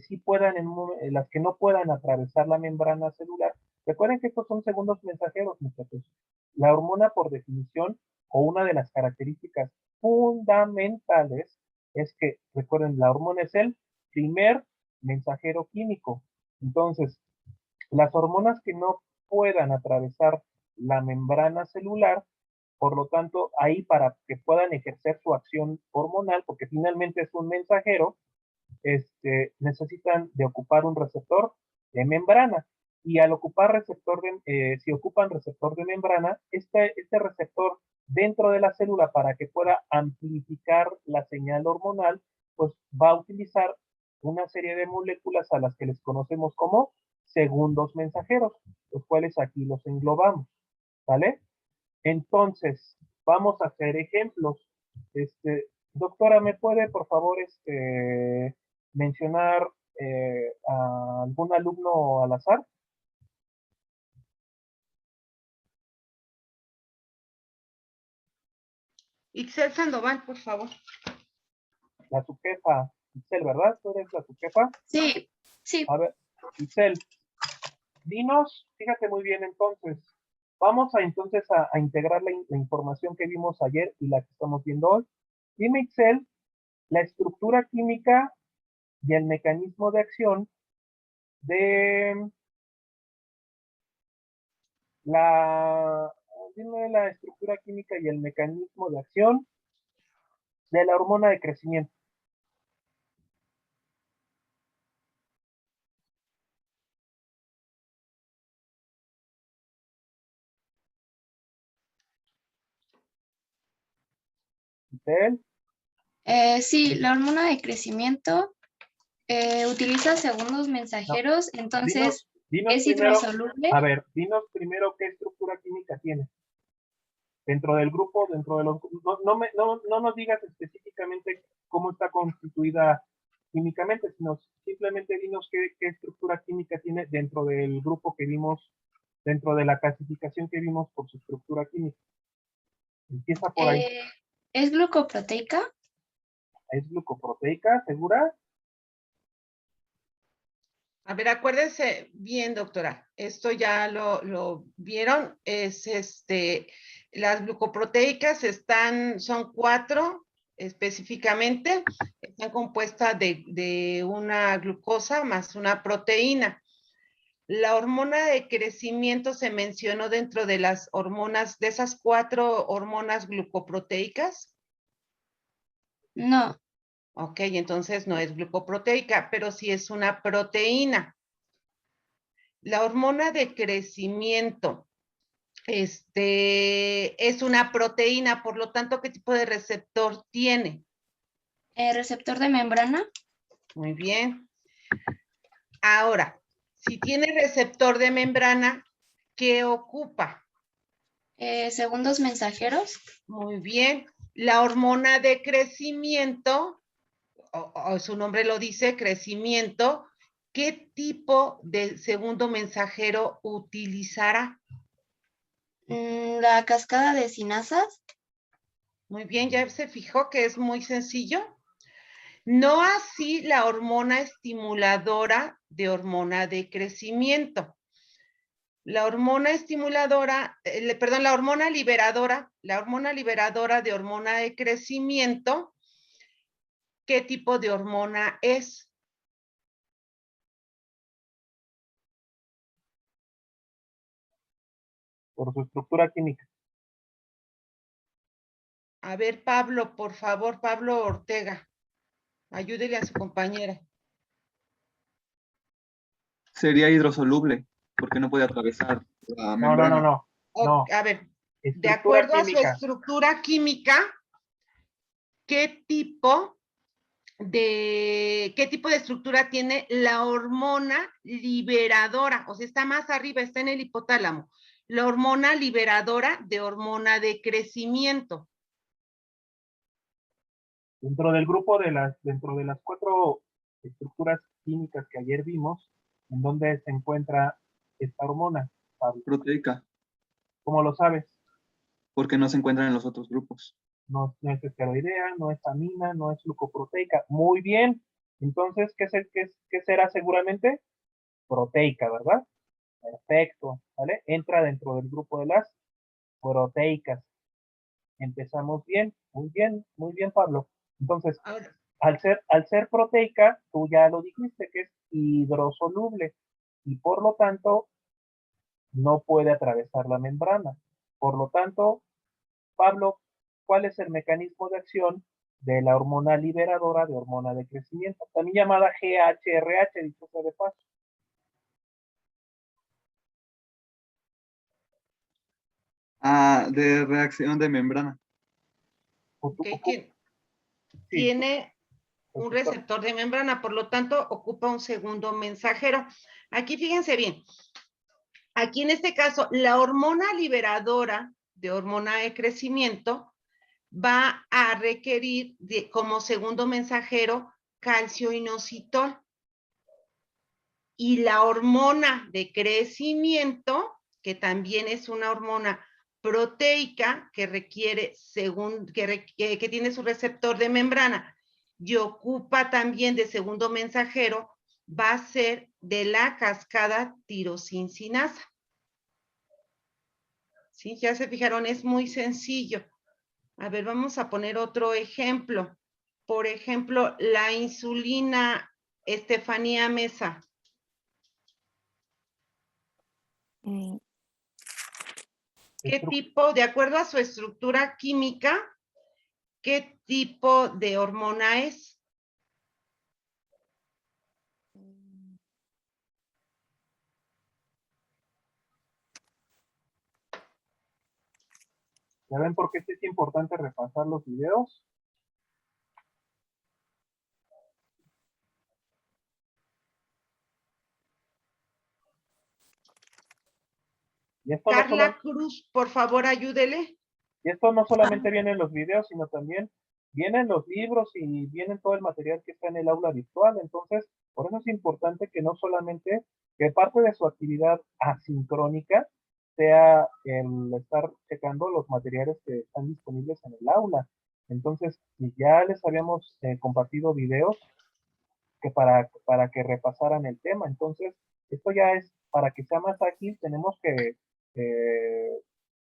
sí puedan, las que no puedan atravesar la membrana celular, recuerden que estos son segundos mensajeros, muchachos. La hormona por definición o una de las características fundamentales es que, recuerden, la hormona es el primer mensajero químico. Entonces, las hormonas que no puedan atravesar la membrana celular, por lo tanto, ahí para que puedan ejercer su acción hormonal, porque finalmente es un mensajero, necesitan de ocupar un receptor de membrana. Y al ocupar si ocupan receptor de membrana, este receptor dentro de la célula para que pueda amplificar la señal hormonal, pues va a utilizar una serie de moléculas a las que les conocemos como segundos mensajeros, los cuales aquí los englobamos, ¿vale? Entonces, vamos a hacer ejemplos. Doctora, ¿me puede, por favor, mencionar a algún alumno al azar? Ixel Sandoval, por favor. La subjefa, Itzel, ¿verdad? ¿Tú eres la subjefa? Sí, sí. A ver, Itzel, dinos, fíjate muy bien entonces. Vamos a integrar la información que vimos ayer y la que estamos viendo hoy. Dime, Itzel, la estructura química y el mecanismo de acción de dime la estructura química y el mecanismo de acción de la hormona de crecimiento. Itzel, Sí, la hormona de crecimiento utiliza segundos no, mensajeros, entonces dinos es primero, hidrosoluble. a ver, dinos primero qué estructura química tiene. Dentro del grupo, dentro de los, no nos digas específicamente cómo está constituida químicamente, sino simplemente dinos qué estructura química tiene dentro del grupo que vimos, dentro de la clasificación que vimos por su estructura química. Empieza por ahí. ¿Es glucoproteica? ¿Es glucoproteica, segura? A ver, acuérdense bien, doctora. Esto ya lo vieron. Es las glucoproteicas son 4 específicamente. Están compuestas de una glucosa más una proteína. La hormona de crecimiento se mencionó dentro de las hormonas, de esas 4 hormonas glucoproteicas. No. Ok, entonces no es glucoproteica, pero sí es una proteína. La hormona de crecimiento, es una proteína, por lo tanto, ¿qué tipo de receptor tiene? ¿Receptor de membrana? Muy bien. Ahora, si tiene receptor de membrana, ¿qué ocupa? ¿Segundos mensajeros? Muy bien. La hormona de crecimiento, o su nombre lo dice, crecimiento, ¿qué tipo de segundo mensajero utilizará? ¿La cascada de sinasas? Muy bien, ya se fijó que es muy sencillo. No así la hormona estimuladora de hormona de crecimiento. La hormona estimuladora, la hormona liberadora de hormona de crecimiento, ¿qué tipo de hormona es? Por su estructura química. A ver, Pablo, por favor, Pablo Ortega, ayúdele a su compañera. Sería hidrosoluble, porque no puede atravesar la No, membrana. no. A ver, de Estructura acuerdo a su química. estructura química, ¿qué tipo de estructura tiene la hormona liberadora? O sea, está más arriba, está en el hipotálamo. La hormona liberadora de hormona de crecimiento. Dentro de las 4 estructuras químicas que ayer vimos, ¿en dónde se encuentra esta hormona, Pablo? Proteica, ¿Cómo lo sabes? porque no se encuentran en los otros grupos. No es esteroidea, no es amina, no es glucoproteica. Muy bien. Entonces, ¿qué será seguramente? Proteica, ¿verdad? Perfecto, ¿vale? Entra dentro del grupo de las proteicas. Empezamos bien, muy bien, Pablo. Entonces, Ahora, al ser proteica, tú ya lo dijiste que es hidrosoluble y por lo tanto no puede atravesar la membrana. Por lo tanto, Pablo, ¿cuál es el mecanismo de acción de la hormona liberadora de hormona de crecimiento? También llamada GHRH, dicho sea de paso. De reacción de membrana. tiene un receptor de membrana, por lo tanto, ocupa un segundo mensajero. Aquí fíjense bien. Aquí en este caso, la hormona liberadora de hormona de crecimiento va a requerir como segundo mensajero calcio inositol. Y la hormona de crecimiento, que también es una hormona proteica que requiere, que tiene su receptor de membrana y ocupa también de segundo mensajero, va a ser de la cascada tirosincinasa. ¿Sí? Ya se fijaron, es muy sencillo. A ver, vamos a poner otro ejemplo. Por ejemplo, la insulina Estefanía Mesa. ¿Qué tipo, de acuerdo a su estructura química, qué tipo de hormona es? ¿Ya ven por qué es importante repasar los videos? Y esto Carla Cruz, por favor, ayúdele. Y esto no solamente viene en los videos, sino también vienen los libros y vienen todo el material que está en el aula virtual. Entonces, por eso es importante que no solamente, que parte de su actividad asincrónica sea el estar checando los materiales que están disponibles en el aula. Entonces, ya les habíamos compartido videos que para que repasaran el tema. Entonces, esto ya es para que sea más ágil, tenemos que,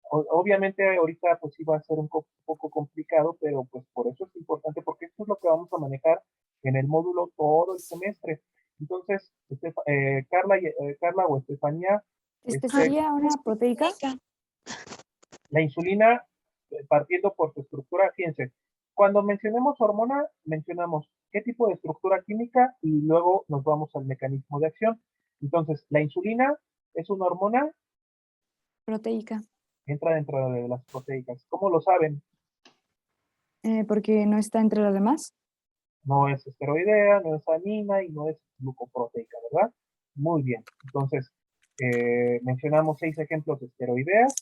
obviamente ahorita pues iba a ser un poco complicado, pero pues por eso es importante, porque esto es lo que vamos a manejar en el módulo todo el semestre. Entonces, Carla o Estefanía, ¿Sería una proteica? la insulina, partiendo por su estructura, fíjense, cuando mencionemos hormona, mencionamos qué tipo de estructura química y luego nos vamos al mecanismo de acción. Entonces, la insulina es una hormona, Proteica. entra dentro de las proteicas. ¿Cómo lo saben? Porque no está entre las demás. No es esteroidea, no es amina y no es glucoproteica, ¿verdad? Muy bien. Entonces, mencionamos 6 ejemplos de esteroideas,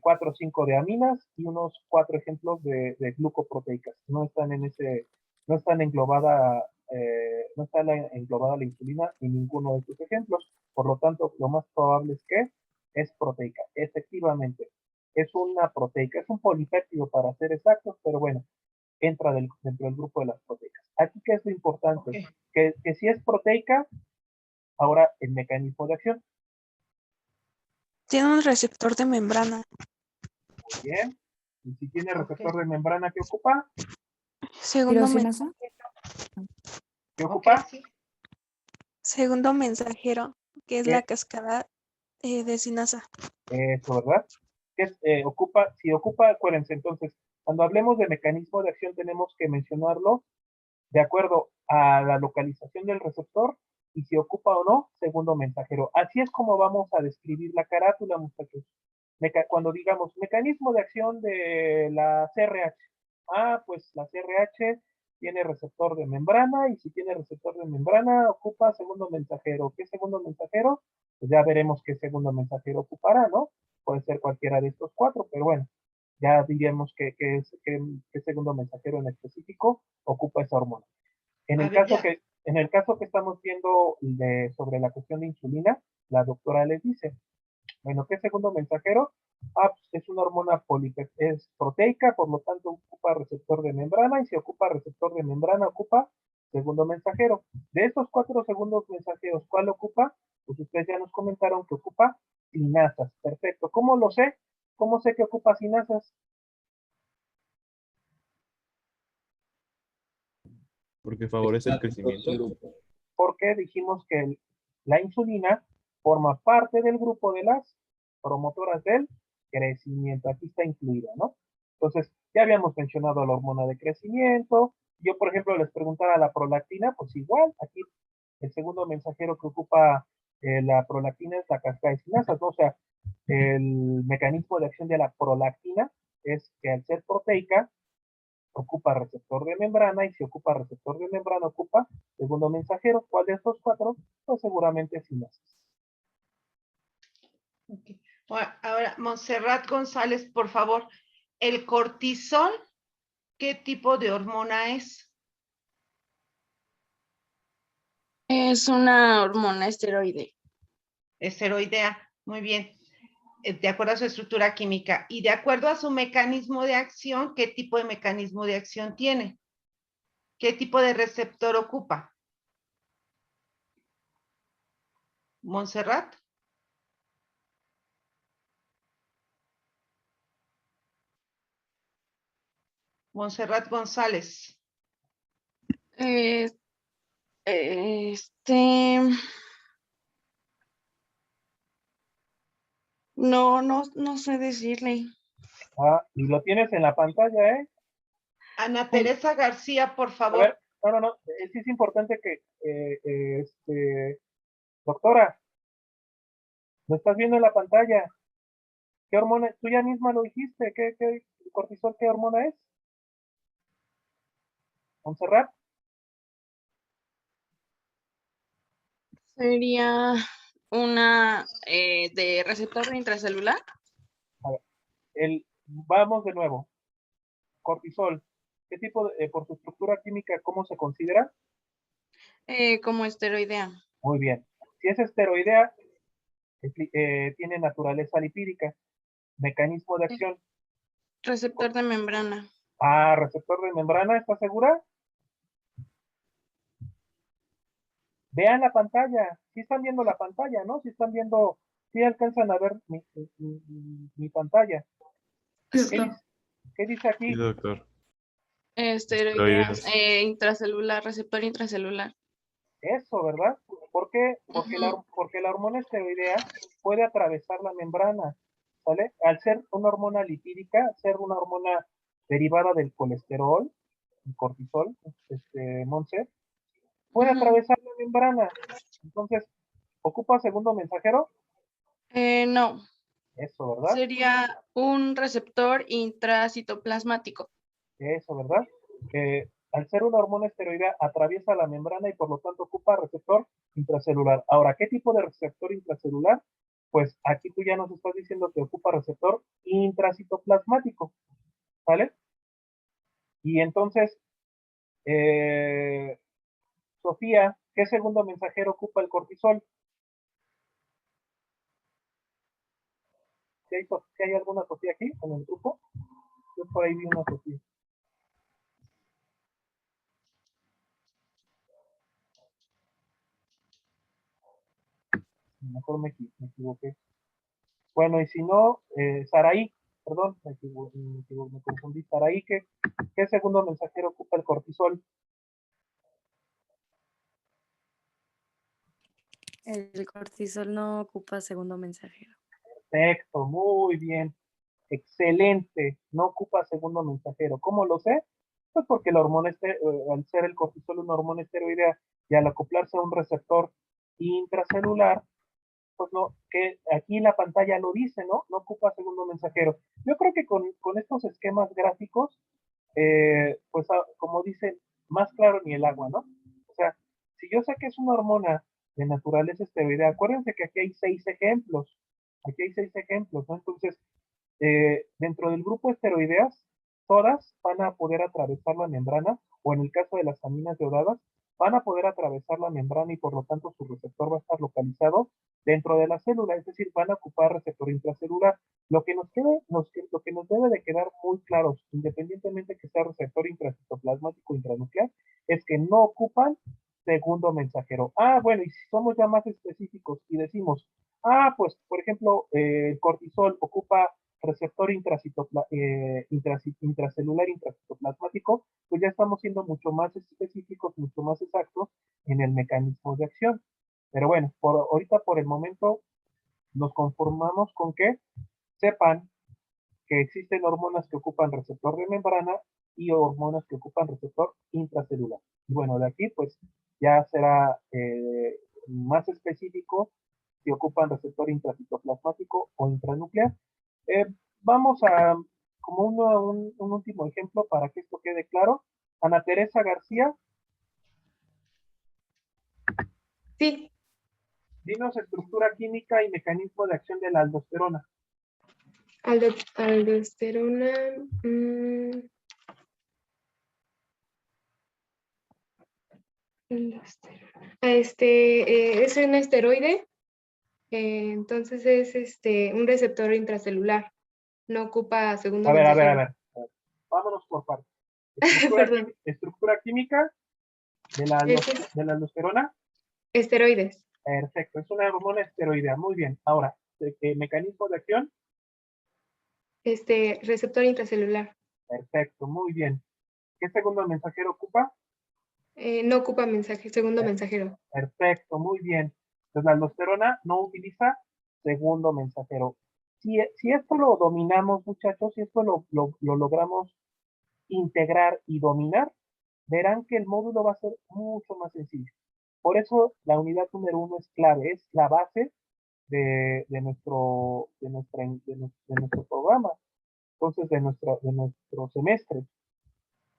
4 o 5 de aminas y unos 4 ejemplos de glucoproteicas. No están en ese, no están englobada, no está englobada la insulina en ninguno de estos ejemplos. Por lo tanto, lo más probable es que es proteica. Efectivamente, es una proteica, es un polipéptido para ser exactos, pero bueno, entra dentro del grupo de las proteicas. Aquí, ¿qué es lo importante? Ok. Que si es proteica, ahora el mecanismo de acción. Tiene un receptor de membrana. Muy bien. Y si tiene receptor Ok. de membrana, ¿qué ocupa? Segundo, Tirosinasa. ¿Qué Ok, ocupa? sí. segundo mensajero, que es ¿Qué? la cascada de sinasa. Eso, ¿verdad? ¿Qué es, ocupa? Si ocupa, acuérdense, entonces, cuando hablemos de mecanismo de acción tenemos que mencionarlo de acuerdo a la localización del receptor y si ocupa o no, segundo mensajero. Así es como vamos a describir la carátula, muchachos. Cuando digamos mecanismo de acción de la CRH. Ah, pues la CRH tiene receptor de membrana y si tiene receptor de membrana ocupa segundo mensajero. ¿Qué segundo mensajero? Pues ya veremos qué segundo mensajero ocupará, ¿no? Puede ser cualquiera de estos 4, pero bueno, ya diríamos qué segundo mensajero en específico ocupa esa hormona. En A el ver, caso ya. que estamos viendo sobre la cuestión de insulina, la doctora les dice, bueno, ¿qué segundo mensajero? Ah, pues es una hormona es proteica, por lo tanto ocupa receptor de membrana y si ocupa receptor de membrana ocupa segundo mensajero. De estos 4 segundos mensajeros, ¿cuál ocupa? Pues ustedes ya nos comentaron que ocupa sinasas. Perfecto. ¿Cómo lo sé? ¿Cómo sé que ocupa sinasas? Porque favorece el crecimiento. Porque dijimos que la insulina forma parte del grupo de las promotoras del crecimiento. Aquí está incluida, ¿no? Entonces, ya habíamos mencionado la hormona de crecimiento. Yo, por ejemplo, les preguntaba la prolactina, pues igual, aquí el segundo mensajero que ocupa la prolactina es la cascada de sinasas, ¿no? O sea, el mecanismo de acción de la prolactina es que al ser proteica, ocupa receptor de membrana y si ocupa receptor de membrana ocupa segundo mensajero. ¿Cuál de estos 4? Pues seguramente sinases. Ok. Bueno, ahora, Montserrat González, por favor, ¿el cortisol qué tipo de hormona es? Es una hormona esteroide. Esteroidea, muy bien. De acuerdo a su estructura química y de acuerdo a su mecanismo de acción, ¿qué tipo de mecanismo de acción tiene? ¿Qué tipo de receptor ocupa? Montserrat. Montserrat González. Eh, este, no sé decirle. Ah, y lo tienes en la pantalla, ¿eh? Ana Teresa García, por A favor. ver, no. Sí es importante que, doctora, lo estás viendo en la pantalla. ¿Qué hormona? Tú ya misma lo dijiste. ¿Qué cortisol, qué hormona es? Montserrat. Sería una de receptor intracelular. A ver, vamos de nuevo. Cortisol. ¿Qué tipo por su estructura química, cómo se considera? Como esteroidea. Muy bien. Si es esteroidea, Tiene naturaleza lipídica. Mecanismo de acción. Receptor de membrana. Ah, receptor de membrana, ¿estás segura? Vean la pantalla. Sí están viendo la pantalla, ¿no? Sí están viendo, sí alcanzan a ver mi pantalla. ¿Qué dice aquí? Sí, doctor. Esteroideas. Esteroides. Intracelular, receptor intracelular. Eso, ¿verdad? ¿Por qué? Porque Ujú. porque la hormona esteroidea puede atravesar la membrana, ¿sale? Al ser una hormona lipídica, ser una hormona derivada del colesterol, el cortisol, Montse, puede Ujú. atravesar la membrana. Entonces, ¿ocupa segundo mensajero? No, Eso, ¿verdad? sería un receptor intracitoplasmático. Eso, ¿verdad? Al ser una hormona esteroidea, atraviesa la membrana y por lo tanto ocupa receptor intracelular. Ahora, ¿qué tipo de receptor intracelular? Pues aquí tú ya nos estás diciendo que ocupa receptor intracitoplasmático, ¿vale? Y entonces, Sofía, ¿qué segundo mensajero ocupa el cortisol? ¿Si hay alguna Sofía aquí en el grupo? Yo por ahí vi una Sofía. A lo mejor me equivoqué. Bueno, y si no, Saraí, perdón, me confundí. Saraí, ¿qué segundo mensajero ocupa el cortisol? El cortisol no ocupa segundo mensajero. Perfecto, muy bien. Excelente, no ocupa segundo mensajero. ¿Cómo lo sé? Pues porque la hormona, al ser el cortisol una hormona esteroidea y al acoplarse a un receptor intracelular, pues no, que aquí la pantalla lo dice, ¿no? No ocupa segundo mensajero. Yo creo que con estos esquemas gráficos, pues como dicen, más claro ni el agua, ¿no? O sea, si yo sé que es una hormona de naturaleza esteroidea, acuérdense que aquí hay 6 ejemplos, ¿no? Entonces, dentro del grupo esteroideas, todas van a poder atravesar la membrana, o en el caso de las aminas yodadas, van a poder atravesar la membrana y por lo tanto su receptor va a estar localizado dentro de la célula, es decir, van a ocupar receptor intracelular. Lo que lo que nos debe de quedar muy claro, independientemente que sea receptor intracitoplasmático intranuclear, es que no ocupan segundo mensajero. Ah, bueno, y si somos ya más específicos y decimos, pues, por ejemplo, el cortisol ocupa receptor intracelular intracitoplasmático, pues ya estamos siendo mucho más específicos, mucho más exactos en el mecanismo de acción. Pero bueno, ahorita por el momento nos conformamos con que sepan que existen hormonas que ocupan receptor de membrana y hormonas que ocupan receptor intracelular. Y bueno, de aquí pues ya será más específico si ocupan receptor intracitoplasmático o intranuclear. Eh, Vamos a, como un último ejemplo para que esto quede claro, Ana Teresa García, Sí, dinos estructura química y mecanismo de acción de la aldosterona. aldosterona. Aldosterona. Es un esteroide, entonces es un receptor intracelular. No ocupa segundo A mensajero. ver. Vámonos por partes. Estructura, Perdón. estructura química de la, de la aldosterona. Esteroides. Perfecto, es una hormona esteroidea. Muy bien. Ahora, mecanismo de acción. Receptor intracelular. Perfecto, muy bien. ¿Qué segundo mensajero ocupa? No ocupa segundo mensajero. Perfecto, muy bien. Entonces la aldosterona no utiliza segundo mensajero. Si esto lo dominamos, muchachos, si esto lo logramos integrar y dominar, verán que el módulo va a ser mucho más sencillo. Por eso la unidad número 1 es clave, es la base de nuestro programa, entonces de nuestro semestre.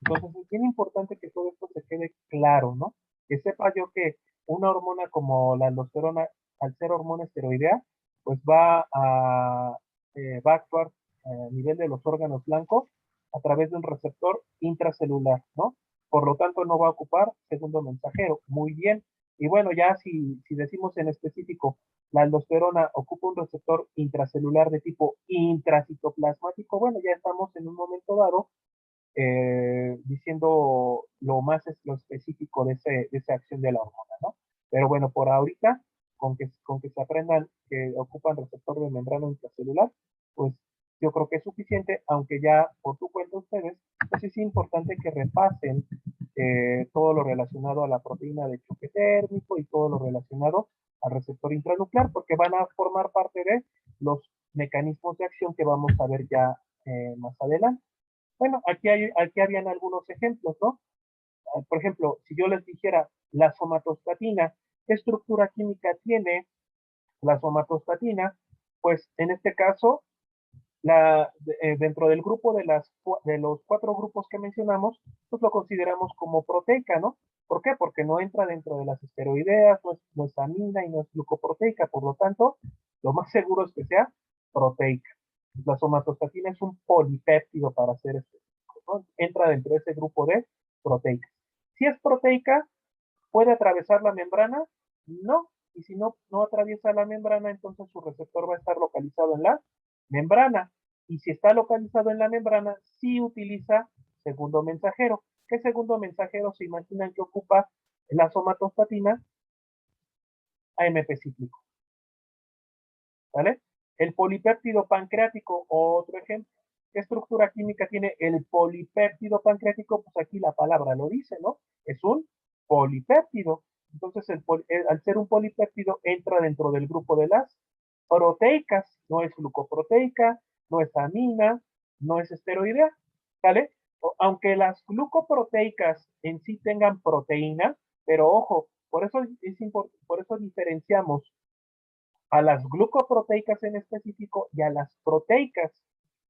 Entonces es bien importante que todo esto se quede claro, ¿no? Que sepa yo que una hormona como la aldosterona, al ser hormona esteroidea, pues va a actuar a nivel de los órganos blancos a través de un receptor intracelular, ¿no? Por lo tanto, no va a ocupar segundo mensajero. Muy bien. Y bueno, ya si decimos en específico La aldosterona ocupa un receptor intracelular de tipo intracitoplasmático. Bueno, ya estamos en un momento dado diciendo lo específico de esa acción de la hormona, ¿no? Pero bueno, por ahorita, con que se aprendan que ocupan receptor de membrana intracelular, pues yo creo que es suficiente, aunque ya por su cuenta ustedes, pues es importante que repasen todo lo relacionado a la proteína de choque térmico y todo lo relacionado al receptor intranuclear, porque van a formar parte de los mecanismos de acción que vamos a ver ya más adelante. Bueno, aquí habían algunos ejemplos, ¿no? Por ejemplo, si yo les dijera la somatostatina, ¿qué estructura química tiene la somatostatina? Pues en este caso, dentro del grupo de los 4 grupos que mencionamos, pues lo consideramos como proteica, ¿no? ¿Por qué? Porque no entra dentro de las esteroideas, no es amina y no es glucoproteica, por lo tanto, lo más seguro es que sea proteica. La somatostatina es un polipéptido para ser específico, ¿no? Entra dentro de ese grupo de proteicas. Si es proteica, ¿puede atravesar la membrana? No. Y si no atraviesa la membrana, entonces su receptor va a estar localizado en la membrana. Y si está localizado en la membrana, sí utiliza segundo mensajero. ¿Qué segundo mensajero se imaginan que ocupa la somatostatina? AMP cíclico. ¿Vale? El polipéptido pancreático, otro ejemplo. ¿Qué estructura química tiene el polipéptido pancreático? Pues aquí la palabra lo dice, ¿no? Es un polipéptido. Entonces, al ser un polipéptido, entra dentro del grupo de las proteicas. No es glucoproteica, no es amina, no es esteroidea, ¿vale? Aunque las glucoproteicas en sí tengan proteína, pero ojo, por eso diferenciamos a las glucoproteicas en específico y a las proteicas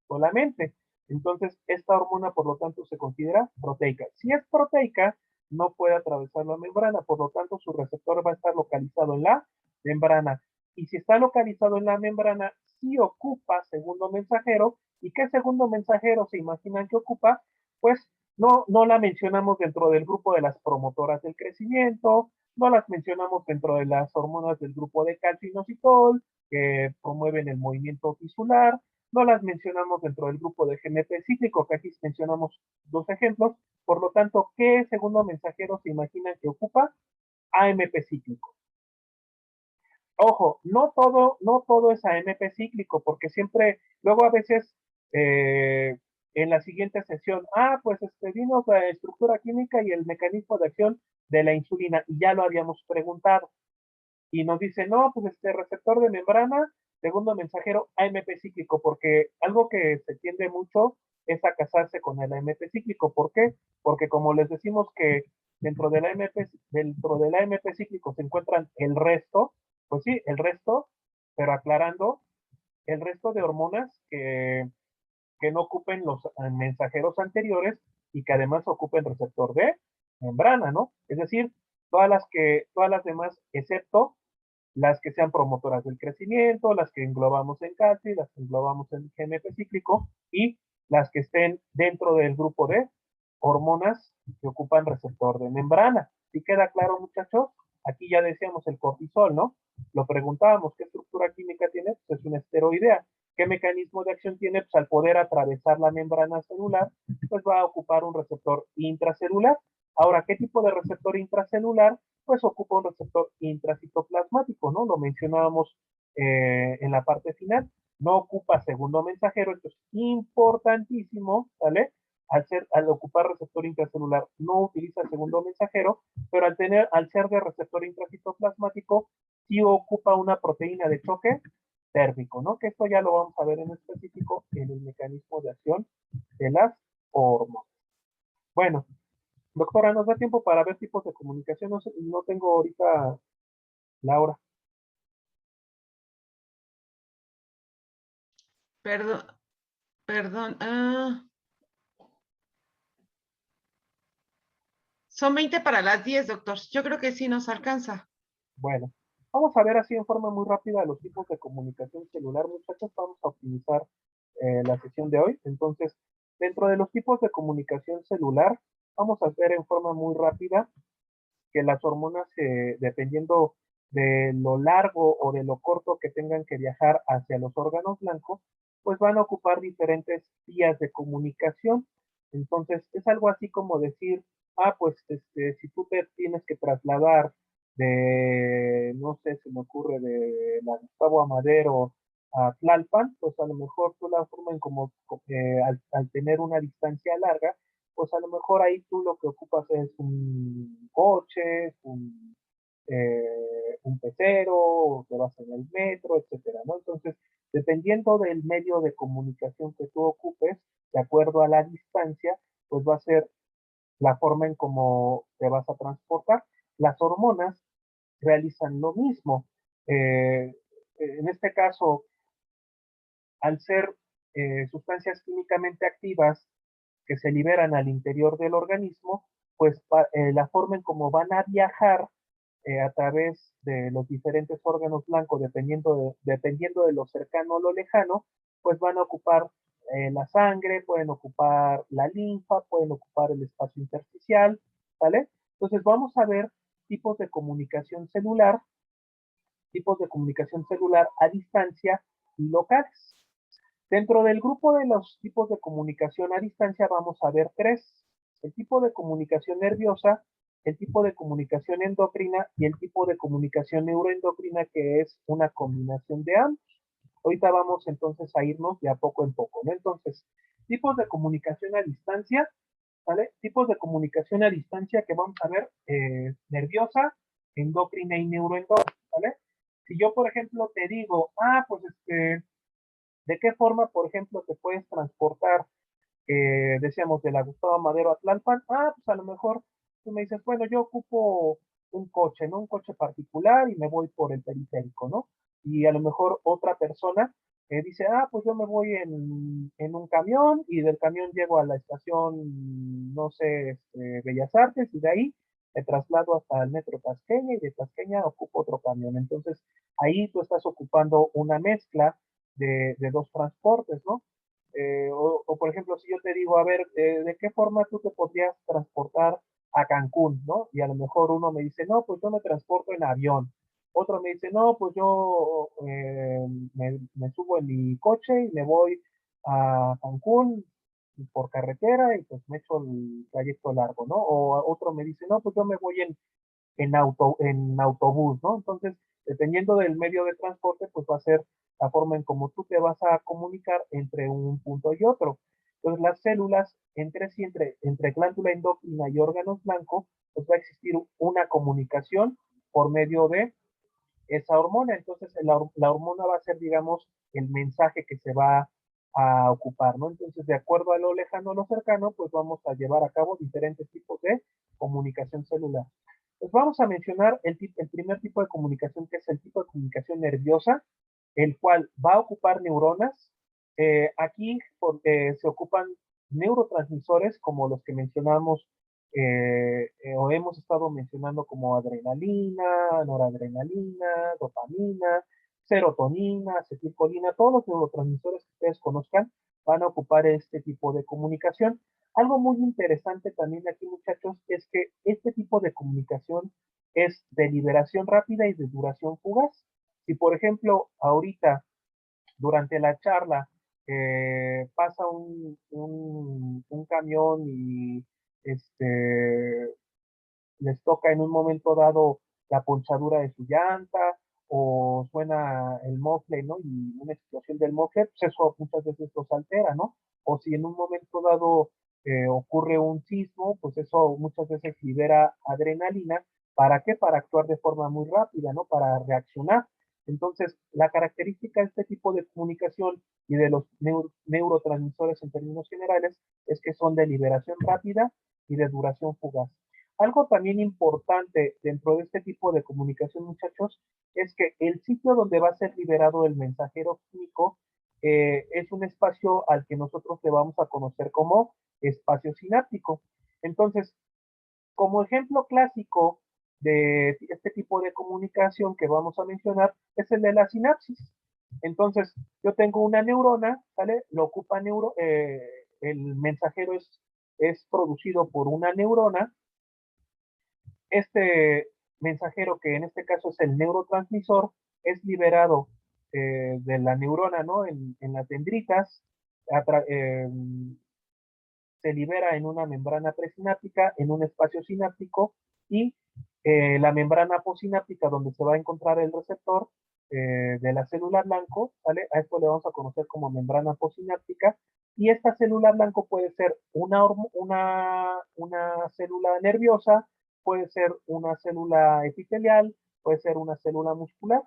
solamente. Entonces, esta hormona, por lo tanto, se considera proteica. Si es proteica, no puede atravesar la membrana, por lo tanto, su receptor va a estar localizado en la membrana. Y si está localizado en la membrana, sí ocupa segundo mensajero. ¿Y qué segundo mensajero se imaginan que ocupa? Pues no la mencionamos dentro del grupo de las promotoras del crecimiento, no las mencionamos dentro de las hormonas del grupo de calcio inositol, que promueven el movimiento tisular, no las mencionamos dentro del grupo de GNP cíclico, que aquí mencionamos 2 ejemplos. Por lo tanto, ¿qué segundo mensajero se imaginan que ocupa? AMP cíclico. Ojo, no todo es AMP cíclico, porque siempre, luego a veces en la siguiente sesión, pues vimos la estructura química y el mecanismo de acción de la insulina, y ya lo habíamos preguntado. Y nos dice, no, pues receptor de membrana, segundo mensajero AMP cíclico, porque algo que se tiende mucho es a casarse con el AMP cíclico. ¿Por qué? Porque como les decimos que dentro del AMP cíclico se encuentran el resto, pues sí, el resto, pero aclarando, el resto de hormonas que no ocupen los mensajeros anteriores y que además ocupen receptor de membrana, ¿no? Es decir, todas las demás, excepto las que sean promotoras del crecimiento, las que englobamos en calcio, las que englobamos en GNP cíclico y las que estén dentro del grupo de hormonas que ocupan receptor de membrana. ¿Sí queda claro, muchachos? Aquí ya decíamos el cortisol, ¿no? Lo preguntábamos, ¿qué estructura química tiene? Pues es una esteroidea. ¿Qué mecanismo de acción tiene? Pues al poder atravesar la membrana celular, pues va a ocupar un receptor intracelular. Ahora, ¿qué tipo de receptor intracelular? Pues ocupa un receptor intracitoplasmático, ¿no? Lo mencionábamos en la parte final. No ocupa segundo mensajero, esto es importantísimo, ¿vale? Al ocupar receptor intracelular no utiliza segundo mensajero, pero al ser de receptor intracitoplasmático sí ocupa una proteína de choque térmico, ¿no? Que esto ya lo vamos a ver en específico en el mecanismo de acción de las hormonas. Bueno, doctora, ¿nos da tiempo para ver tipos de comunicación? No tengo ahorita la hora. Perdón. Son 20 para las 10, doctor. Yo creo que sí nos alcanza. Bueno, vamos a ver así en forma muy rápida los tipos de comunicación celular, muchachos. Vamos a optimizar la sesión de hoy. Entonces, dentro de los tipos de comunicación celular, vamos a ver en forma muy rápida que las hormonas, dependiendo de lo largo o de lo corto que tengan que viajar hacia los órganos blancos, pues van a ocupar diferentes vías de comunicación. Entonces, es algo así como decir, pues si tú te tienes que trasladar de, no sé, se me ocurre, de la Gustavo Amadero a Tlalpan, pues a lo mejor tú la forma en como, al tener una distancia larga, pues a lo mejor ahí tú lo que ocupas es un coche, un pecero, o te vas en el metro, etcétera, ¿no? Entonces, dependiendo del medio de comunicación que tú ocupes, de acuerdo a la distancia, pues va a ser la forma en cómo te vas a transportar. Las hormonas realizan lo mismo. En este caso, al ser sustancias químicamente activas que se liberan al interior del organismo, pues la forma en cómo van a viajar a través de los diferentes órganos blancos, dependiendo de lo cercano o lo lejano, pues van a ocupar la sangre, pueden ocupar la linfa, pueden ocupar el espacio intersticial, ¿vale? Entonces vamos a ver tipos de comunicación celular a distancia y locales. Dentro del grupo de los tipos de comunicación a distancia vamos a ver tres: el tipo de comunicación nerviosa, el tipo de comunicación endocrina y el tipo de comunicación neuroendocrina, que es una combinación de ambos. Ahorita vamos entonces a irnos de a poco en poco, ¿no? Entonces, tipos de comunicación a distancia, ¿vale? Tipos de comunicación a distancia que vamos a ver: nerviosa, endocrina y neuroendocrina, ¿vale? Si yo, por ejemplo, te digo, pues ¿de qué forma, por ejemplo, te puedes transportar, decíamos, de la Gustavo Amadero a Tlalpan? Pues a lo mejor tú me dices, bueno, yo ocupo un coche, ¿no? Un coche particular y me voy por el periférico, ¿no? Y a lo mejor otra persona dice, pues yo me voy en un camión y del camión llego a la estación, no sé, Bellas Artes, y de ahí me traslado hasta el metro Tasqueña y de Tasqueña ocupo otro camión. Entonces, ahí tú estás ocupando una mezcla de dos transportes, ¿no? Por ejemplo, si yo te digo, a ver, ¿de qué forma tú te podrías transportar a Cancún, ¿no? Y a lo mejor uno me dice, no, pues yo me transporto en avión. Otro me dice, no, pues yo me subo en mi coche y me voy a Cancún por carretera y pues me echo el trayecto largo, ¿no? O otro me dice, no, pues yo me voy en autobús, ¿no? Entonces, dependiendo del medio de transporte, pues va a ser la forma en cómo tú te vas a comunicar entre un punto y otro. Entonces, las células, entre glándula endocrina y órganos blancos, pues va a existir una comunicación por medio de esa hormona. Entonces, la hormona va a ser, digamos, el mensaje que se va a ocupar, ¿no? Entonces, de acuerdo a lo lejano o lo cercano, pues vamos a llevar a cabo diferentes tipos de comunicación celular. Pues vamos a mencionar el primer tipo de comunicación, que es el tipo de comunicación nerviosa, el cual va a ocupar neuronas. Aquí se ocupan neurotransmisores como los que mencionamos o hemos estado mencionando, como adrenalina, noradrenalina, dopamina, serotonina, acetilcolina. Todos los neurotransmisores que ustedes conozcan van a ocupar este tipo de comunicación. Algo muy interesante también aquí, muchachos, es que este tipo de comunicación es de liberación rápida y de duración fugaz. Si, por ejemplo, ahorita, durante la charla, pasa un camión y les toca en un momento dado la ponchadura de su llanta, o suena el mofle, ¿no? Y una explosión del mofle, pues eso muchas veces los altera, ¿no? O si en un momento dado ocurre un sismo, pues eso muchas veces libera adrenalina. ¿Para qué? Para actuar de forma muy rápida, ¿no? Para reaccionar. Entonces, la característica de este tipo de comunicación y de los neurotransmisores en términos generales es que son de liberación rápida y de duración fugaz. Algo también importante dentro de este tipo de comunicación, muchachos, es que el sitio donde va a ser liberado el mensajero químico es un espacio al que nosotros le vamos a conocer como espacio sináptico. Entonces, como ejemplo clásico de este tipo de comunicación que vamos a mencionar es el de la sinapsis. Entonces, yo tengo una neurona, ¿vale? Lo ocupa el mensajero es producido por una neurona. mensajero, que en este caso es el neurotransmisor, es liberado de la neurona, ¿no? En las dendritas, se libera en una membrana presináptica, en un espacio sináptico, y la membrana posináptica donde se va a encontrar el receptor de la célula blanco, ¿vale? A esto le vamos a conocer como membrana posináptica, y esta célula blanco puede ser una célula nerviosa, puede ser una célula epitelial, puede ser una célula muscular.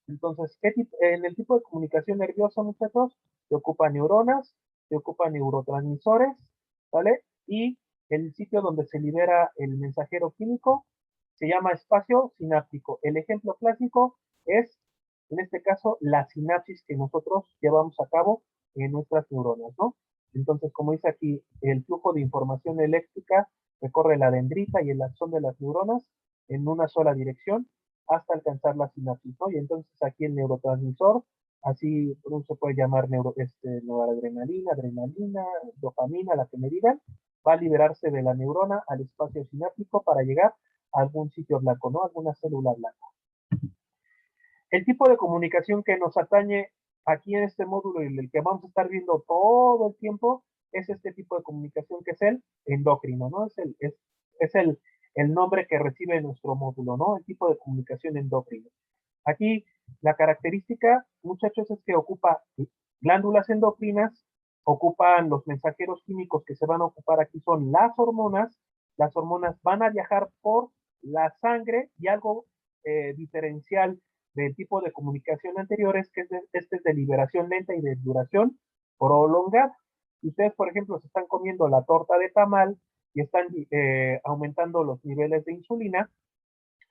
Entonces, en el tipo de comunicación nerviosa, muchachos, se ocupan neuronas, se ocupan neurotransmisores, ¿vale? Y el sitio donde se libera el mensajero químico se llama espacio sináptico. El ejemplo clásico es, en este caso, la sinapsis que nosotros llevamos a cabo en nuestras neuronas, ¿no? Entonces, como dice aquí, el flujo de información eléctrica recorre la dendrita y el axón de las neuronas en una sola dirección hasta alcanzar la sinapsis, ¿no? Y entonces aquí el neurotransmisor, así se puede llamar noradrenalina, adrenalina, dopamina, la que me digan, va a liberarse de la neurona al espacio sináptico para llegar a algún sitio blanco, ¿no? Alguna célula blanca. El tipo de comunicación que nos atañe aquí en este módulo y el que vamos a estar viendo todo el tiempo es este tipo de comunicación que es el endocrino, ¿no? Es el nombre que recibe nuestro módulo, ¿no? El tipo de comunicación endocrino. Aquí la característica, muchachos, es que ocupa glándulas endocrinas, ocupan los mensajeros químicos que se van a ocupar aquí son las hormonas van a viajar por la sangre y algo diferencial del tipo de comunicación anterior es que este es de liberación lenta y de duración prolongada. Si ustedes, por ejemplo, se están comiendo la torta de tamal y están aumentando los niveles de insulina,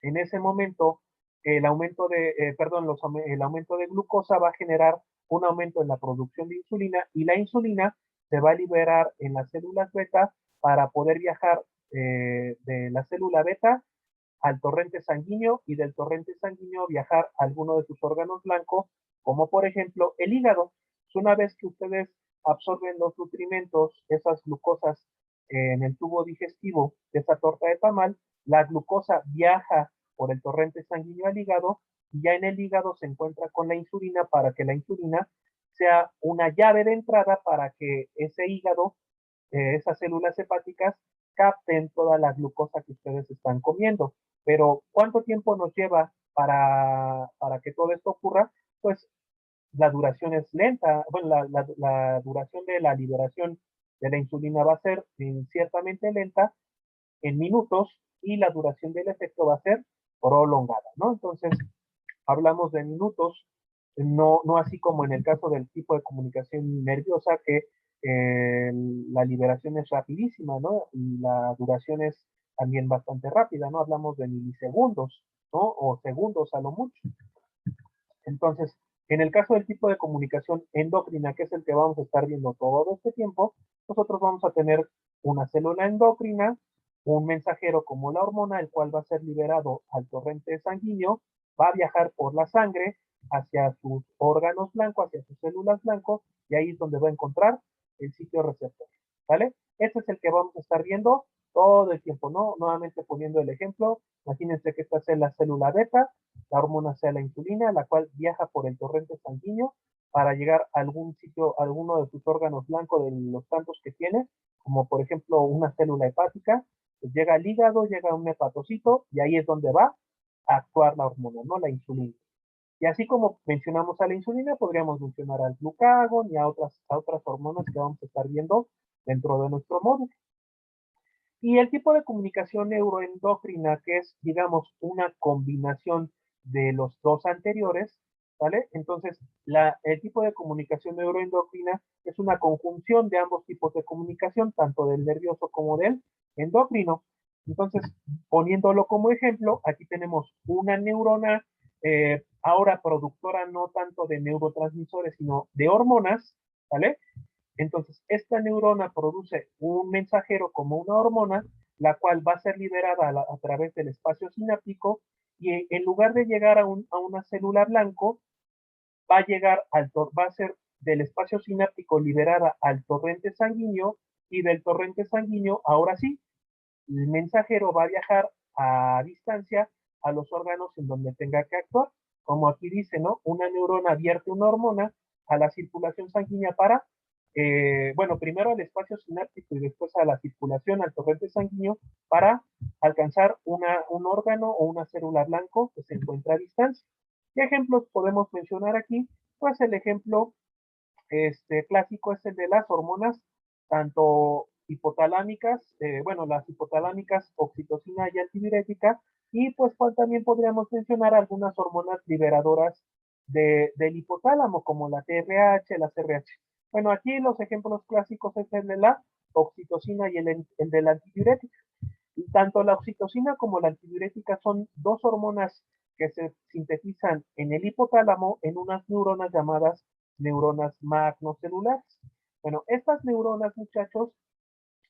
en ese momento el aumento de glucosa va a generar un aumento en la producción de insulina y la insulina se va a liberar en las células beta para poder viajar de la célula beta al torrente sanguíneo y del torrente sanguíneo viajar a alguno de sus órganos blancos, como por ejemplo el hígado. Una vez que ustedes absorben los nutrimentos, esas glucosas en el tubo digestivo de esa torta de tamal, la glucosa viaja por el torrente sanguíneo al hígado y ya en el hígado se encuentra con la insulina para que la insulina sea una llave de entrada para que ese hígado, esas células hepáticas, capten toda la glucosa que ustedes están comiendo. Pero, ¿cuánto tiempo nos lleva para que todo esto ocurra? Pues la duración es lenta. Bueno, la duración de la liberación de la insulina va a ser ciertamente lenta, en minutos, y la duración del efecto va a ser prolongada, ¿no? Entonces, hablamos de minutos, no así como en el caso del tipo de comunicación nerviosa, que la liberación es rapidísima, ¿no? Y la duración es también bastante rápida, ¿no? Hablamos de milisegundos, ¿no? O segundos a lo mucho. Entonces, en el caso del tipo de comunicación endocrina, que es el que vamos a estar viendo todo este tiempo, nosotros vamos a tener una célula endocrina, un mensajero como la hormona, el cual va a ser liberado al torrente sanguíneo, va a viajar por la sangre hacia sus órganos blancos, hacia sus células blancos, y ahí es donde va a encontrar el sitio receptor, ¿vale? Este es el que vamos a estar viendo todo el tiempo, ¿no? Nuevamente poniendo el ejemplo, imagínense que esta es la célula beta, la hormona sea la insulina, la cual viaja por el torrente sanguíneo para llegar a algún sitio, a alguno de sus órganos blancos de los tantos que tiene, como por ejemplo una célula hepática, pues llega al hígado, llega a un hepatocito, y ahí es donde va a actuar la hormona, ¿no? La insulina. Y así como mencionamos a la insulina, podríamos mencionar al glucagón y a otras hormonas que vamos a estar viendo dentro de nuestro módulo. Y el tipo de comunicación neuroendocrina, que es, digamos, una combinación de los dos anteriores, ¿vale? Entonces, el tipo de comunicación neuroendocrina es una conjunción de ambos tipos de comunicación, tanto del nervioso como del endocrino. Entonces, poniéndolo como ejemplo, aquí tenemos una neurona, ahora productora no tanto de neurotransmisores, sino de hormonas, ¿vale? Entonces, esta neurona produce un mensajero como una hormona, la cual va a ser liberada a través del espacio sináptico, y en lugar de llegar a una célula blanco, va a ser del espacio sináptico liberada al torrente sanguíneo, y del torrente sanguíneo, ahora sí, el mensajero va a viajar a distancia a los órganos en donde tenga que actuar. Como aquí dice, ¿no? Una neurona vierte una hormona a la circulación sanguínea para, bueno, primero al espacio sináptico y después a la circulación, al torrente sanguíneo, para alcanzar un órgano o una célula blanco que se encuentra a distancia. ¿Qué ejemplos podemos mencionar aquí? Pues el ejemplo clásico es el de las hormonas, tanto hipotalámicas, bueno, las hipotalámicas, oxitocina y antidiurética, y pues también podríamos mencionar algunas hormonas liberadoras del hipotálamo, como la TRH, la CRH. Bueno, aquí los ejemplos clásicos es el de la oxitocina y el de la antidiurética. Y tanto la oxitocina como la antidiurética son dos hormonas que se sintetizan en el hipotálamo en unas neuronas llamadas neuronas magnocelulares. Bueno, estas neuronas, muchachos,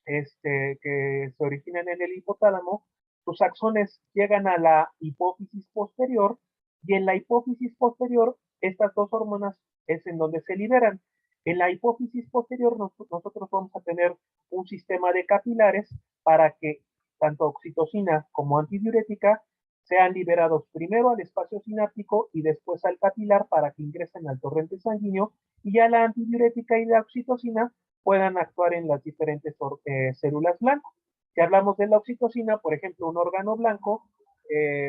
que se originan en el hipotálamo, sus axones llegan a la hipófisis posterior y en la hipófisis posterior estas dos hormonas es en donde se liberan. En la hipófisis posterior nosotros vamos a tener un sistema de capilares para que tanto oxitocina como antidiurética sean liberados primero al espacio sináptico y después al capilar para que ingresen al torrente sanguíneo y ya la antidiurética y la oxitocina puedan actuar en las diferentes células blancas. Si hablamos de la oxitocina, por ejemplo, un órgano blanco,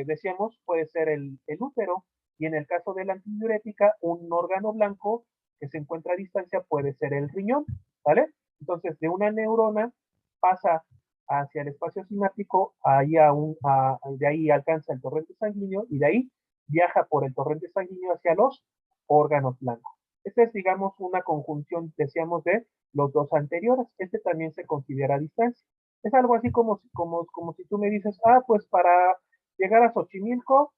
decíamos, puede ser el útero, y en el caso de la antidiurética, un órgano blanco que se encuentra a distancia puede ser el riñón, ¿vale? Entonces, de una neurona pasa hacia el espacio sináptico, de ahí alcanza el torrente sanguíneo y de ahí viaja por el torrente sanguíneo hacia los órganos blancos. Esta es, digamos, una conjunción, decíamos, de los dos anteriores. Este también se considera distancia. Es algo así como si tú me dices, pues para llegar a Xochimilco,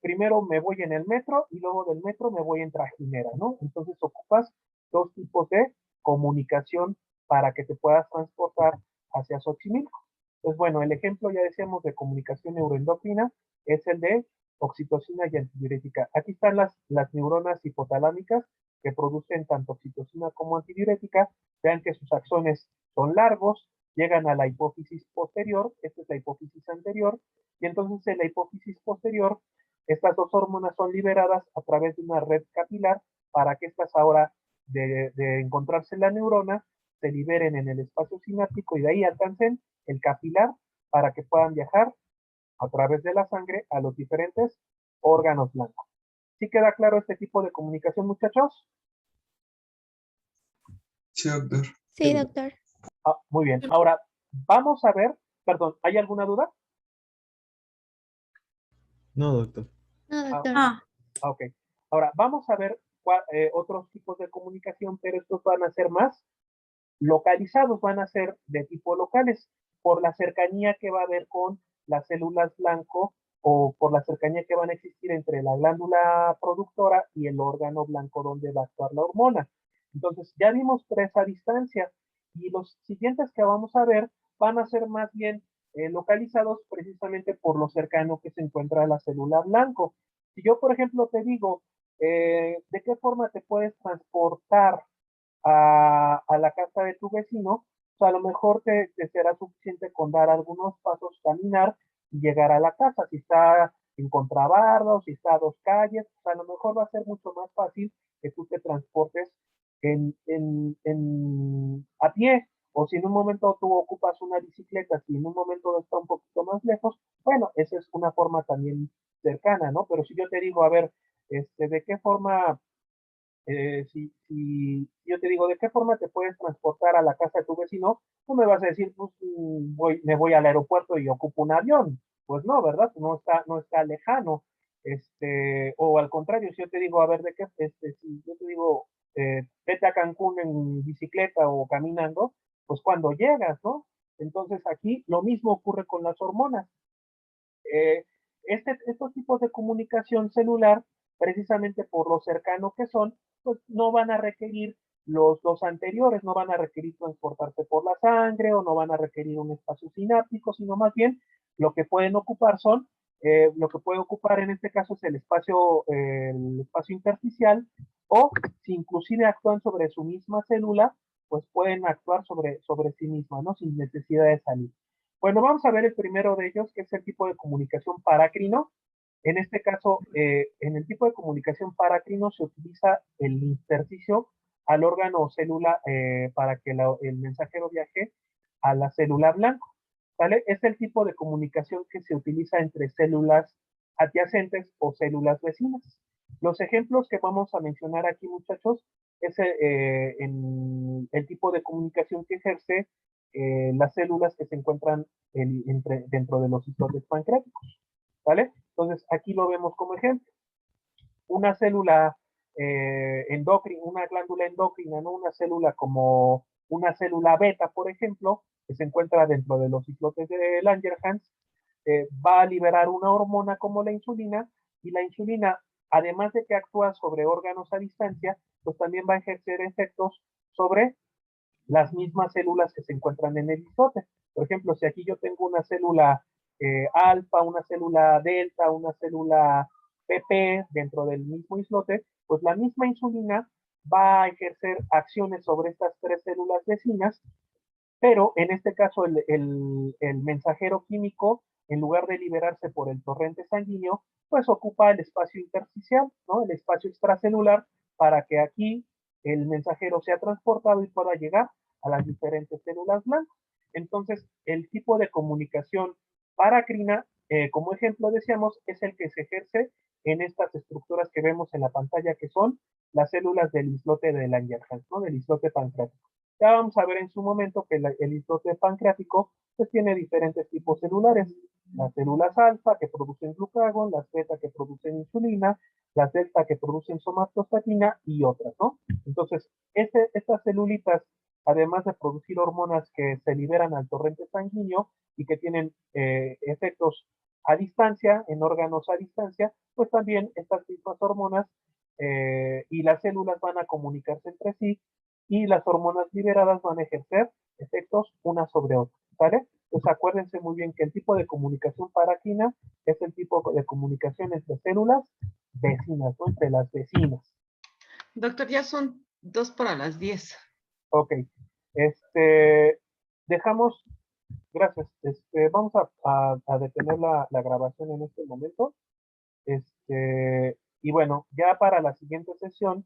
primero me voy en el metro y luego del metro me voy en trajinera, ¿no? Entonces ocupas dos tipos de comunicación para que te puedas transportar hacia Xochimilco. Pues bueno, el ejemplo ya decíamos de comunicación neuroendocrina es el de oxitocina y antidiurética. Aquí están las neuronas hipotalámicas que producen tanto oxitocina como antidiurética. Vean que sus axones son largos, llegan a la hipófisis posterior, esta es la hipófisis anterior, y entonces en la hipófisis posterior, estas dos hormonas son liberadas a través de una red capilar para que estas ahora, de encontrarse en la neurona, se liberen en el espacio sináptico y de ahí alcancen el capilar para que puedan viajar a través de la sangre a los diferentes órganos blancos. ¿Sí queda claro este tipo de comunicación, muchachos? Sí, doctor. Sí, doctor. Muy bien. Ahora, vamos a ver, perdón, ¿hay alguna duda? No, doctor. No, doctor. Ok. Ahora, vamos a ver otros tipos de comunicación, pero estos van a ser más localizados, van a ser de tipo locales, por la cercanía que va a haber con las células blanco o por la cercanía que van a existir entre la glándula productora y el órgano blanco donde va a actuar la hormona. Entonces, ya vimos tres a distancia y los siguientes que vamos a ver van a ser más bien localizados precisamente por lo cercano que se encuentra la célula blanco. Si yo, por ejemplo, te digo, ¿de qué forma te puedes transportar a la casa de tu vecino? Pues a lo mejor te será suficiente con dar algunos pasos, caminar y llegar a la casa. Si está en contrabarra o si está a 2 calles, pues a lo mejor va a ser mucho más fácil que tú te transportes a pie, o si en un momento tú ocupas una bicicleta, si en un momento está un poquito más lejos, bueno, esa es una forma también cercana, ¿no? Pero si yo te digo, a ver, ¿de qué forma, si yo te digo, ¿de qué forma te puedes transportar a la casa de tu vecino? Tú me vas a decir, pues me voy al aeropuerto y ocupo un avión. Pues no, ¿verdad? No está lejano. O al contrario, si yo te digo, a ver, si yo te digo, vete a Cancún en bicicleta o caminando, pues cuando llegas, ¿no? Entonces aquí lo mismo ocurre con las hormonas. Estos tipos de comunicación celular, precisamente por lo cercano que son, pues no van a requerir los dos anteriores, no van a requerir transportarse por la sangre o no van a requerir un espacio sináptico, sino más bien lo que pueden ocupar lo que puede ocupar en este caso es el espacio intersticial, o si inclusive actúan sobre su misma célula, pues pueden actuar sobre sí misma, ¿no? Sin necesidad de salir. Bueno, vamos a ver el primero de ellos, que es el tipo de comunicación parácrino. En este caso, en el tipo de comunicación parácrino se utiliza el intersticio al órgano o célula para que el mensajero viaje a la célula blanco. ¿Vale? Es el tipo de comunicación que se utiliza entre células adyacentes o células vecinas. Los ejemplos que vamos a mencionar aquí, muchachos, es el tipo de comunicación que ejerce las células que se encuentran dentro de los islotes pancreáticos. ¿Vale? Entonces, aquí lo vemos como ejemplo. Una célula endocrina, una glándula endocrina, ¿no? Una célula como una célula beta, por ejemplo, que se encuentra dentro de los islotes de Langerhans, va a liberar una hormona como la insulina, y la insulina, además de que actúa sobre órganos a distancia, pues también va a ejercer efectos sobre las mismas células que se encuentran en el islote. Por ejemplo, si aquí yo tengo una célula alfa, una célula delta, una célula PP dentro del mismo islote, pues la misma insulina va a ejercer acciones sobre estas tres células vecinas, pero en este caso el mensajero químico, en lugar de liberarse por el torrente sanguíneo, pues ocupa el espacio intersticial, ¿no? El espacio extracelular, para que aquí el mensajero sea transportado y pueda llegar a las diferentes células blancas. Entonces, el tipo de comunicación parácrina, como ejemplo decíamos, es el que se ejerce en estas estructuras que vemos en la pantalla, que son las células del islote de Langerhans, ¿no? Del islote pancreático. Ya vamos a ver en su momento que el islote pancreático pues tiene diferentes tipos celulares. Las células alfa que producen glucagón, las beta que producen insulina, las delta que producen somatostatina y otras, ¿no? Entonces, estas celulitas, además de producir hormonas que se liberan al torrente sanguíneo y que tienen efectos a distancia, en órganos a distancia, pues también estas mismas hormonas y las células van a comunicarse entre sí, y las hormonas liberadas van a ejercer efectos una sobre otra, ¿vale? Pues acuérdense muy bien que el tipo de comunicación parácrina es el tipo de comunicación entre células vecinas, ¿no? Entre las vecinas. Doctor, ya son 2:10. Ok. Dejamos, gracias. Vamos a detener la grabación en este momento. Y bueno, ya para la siguiente sesión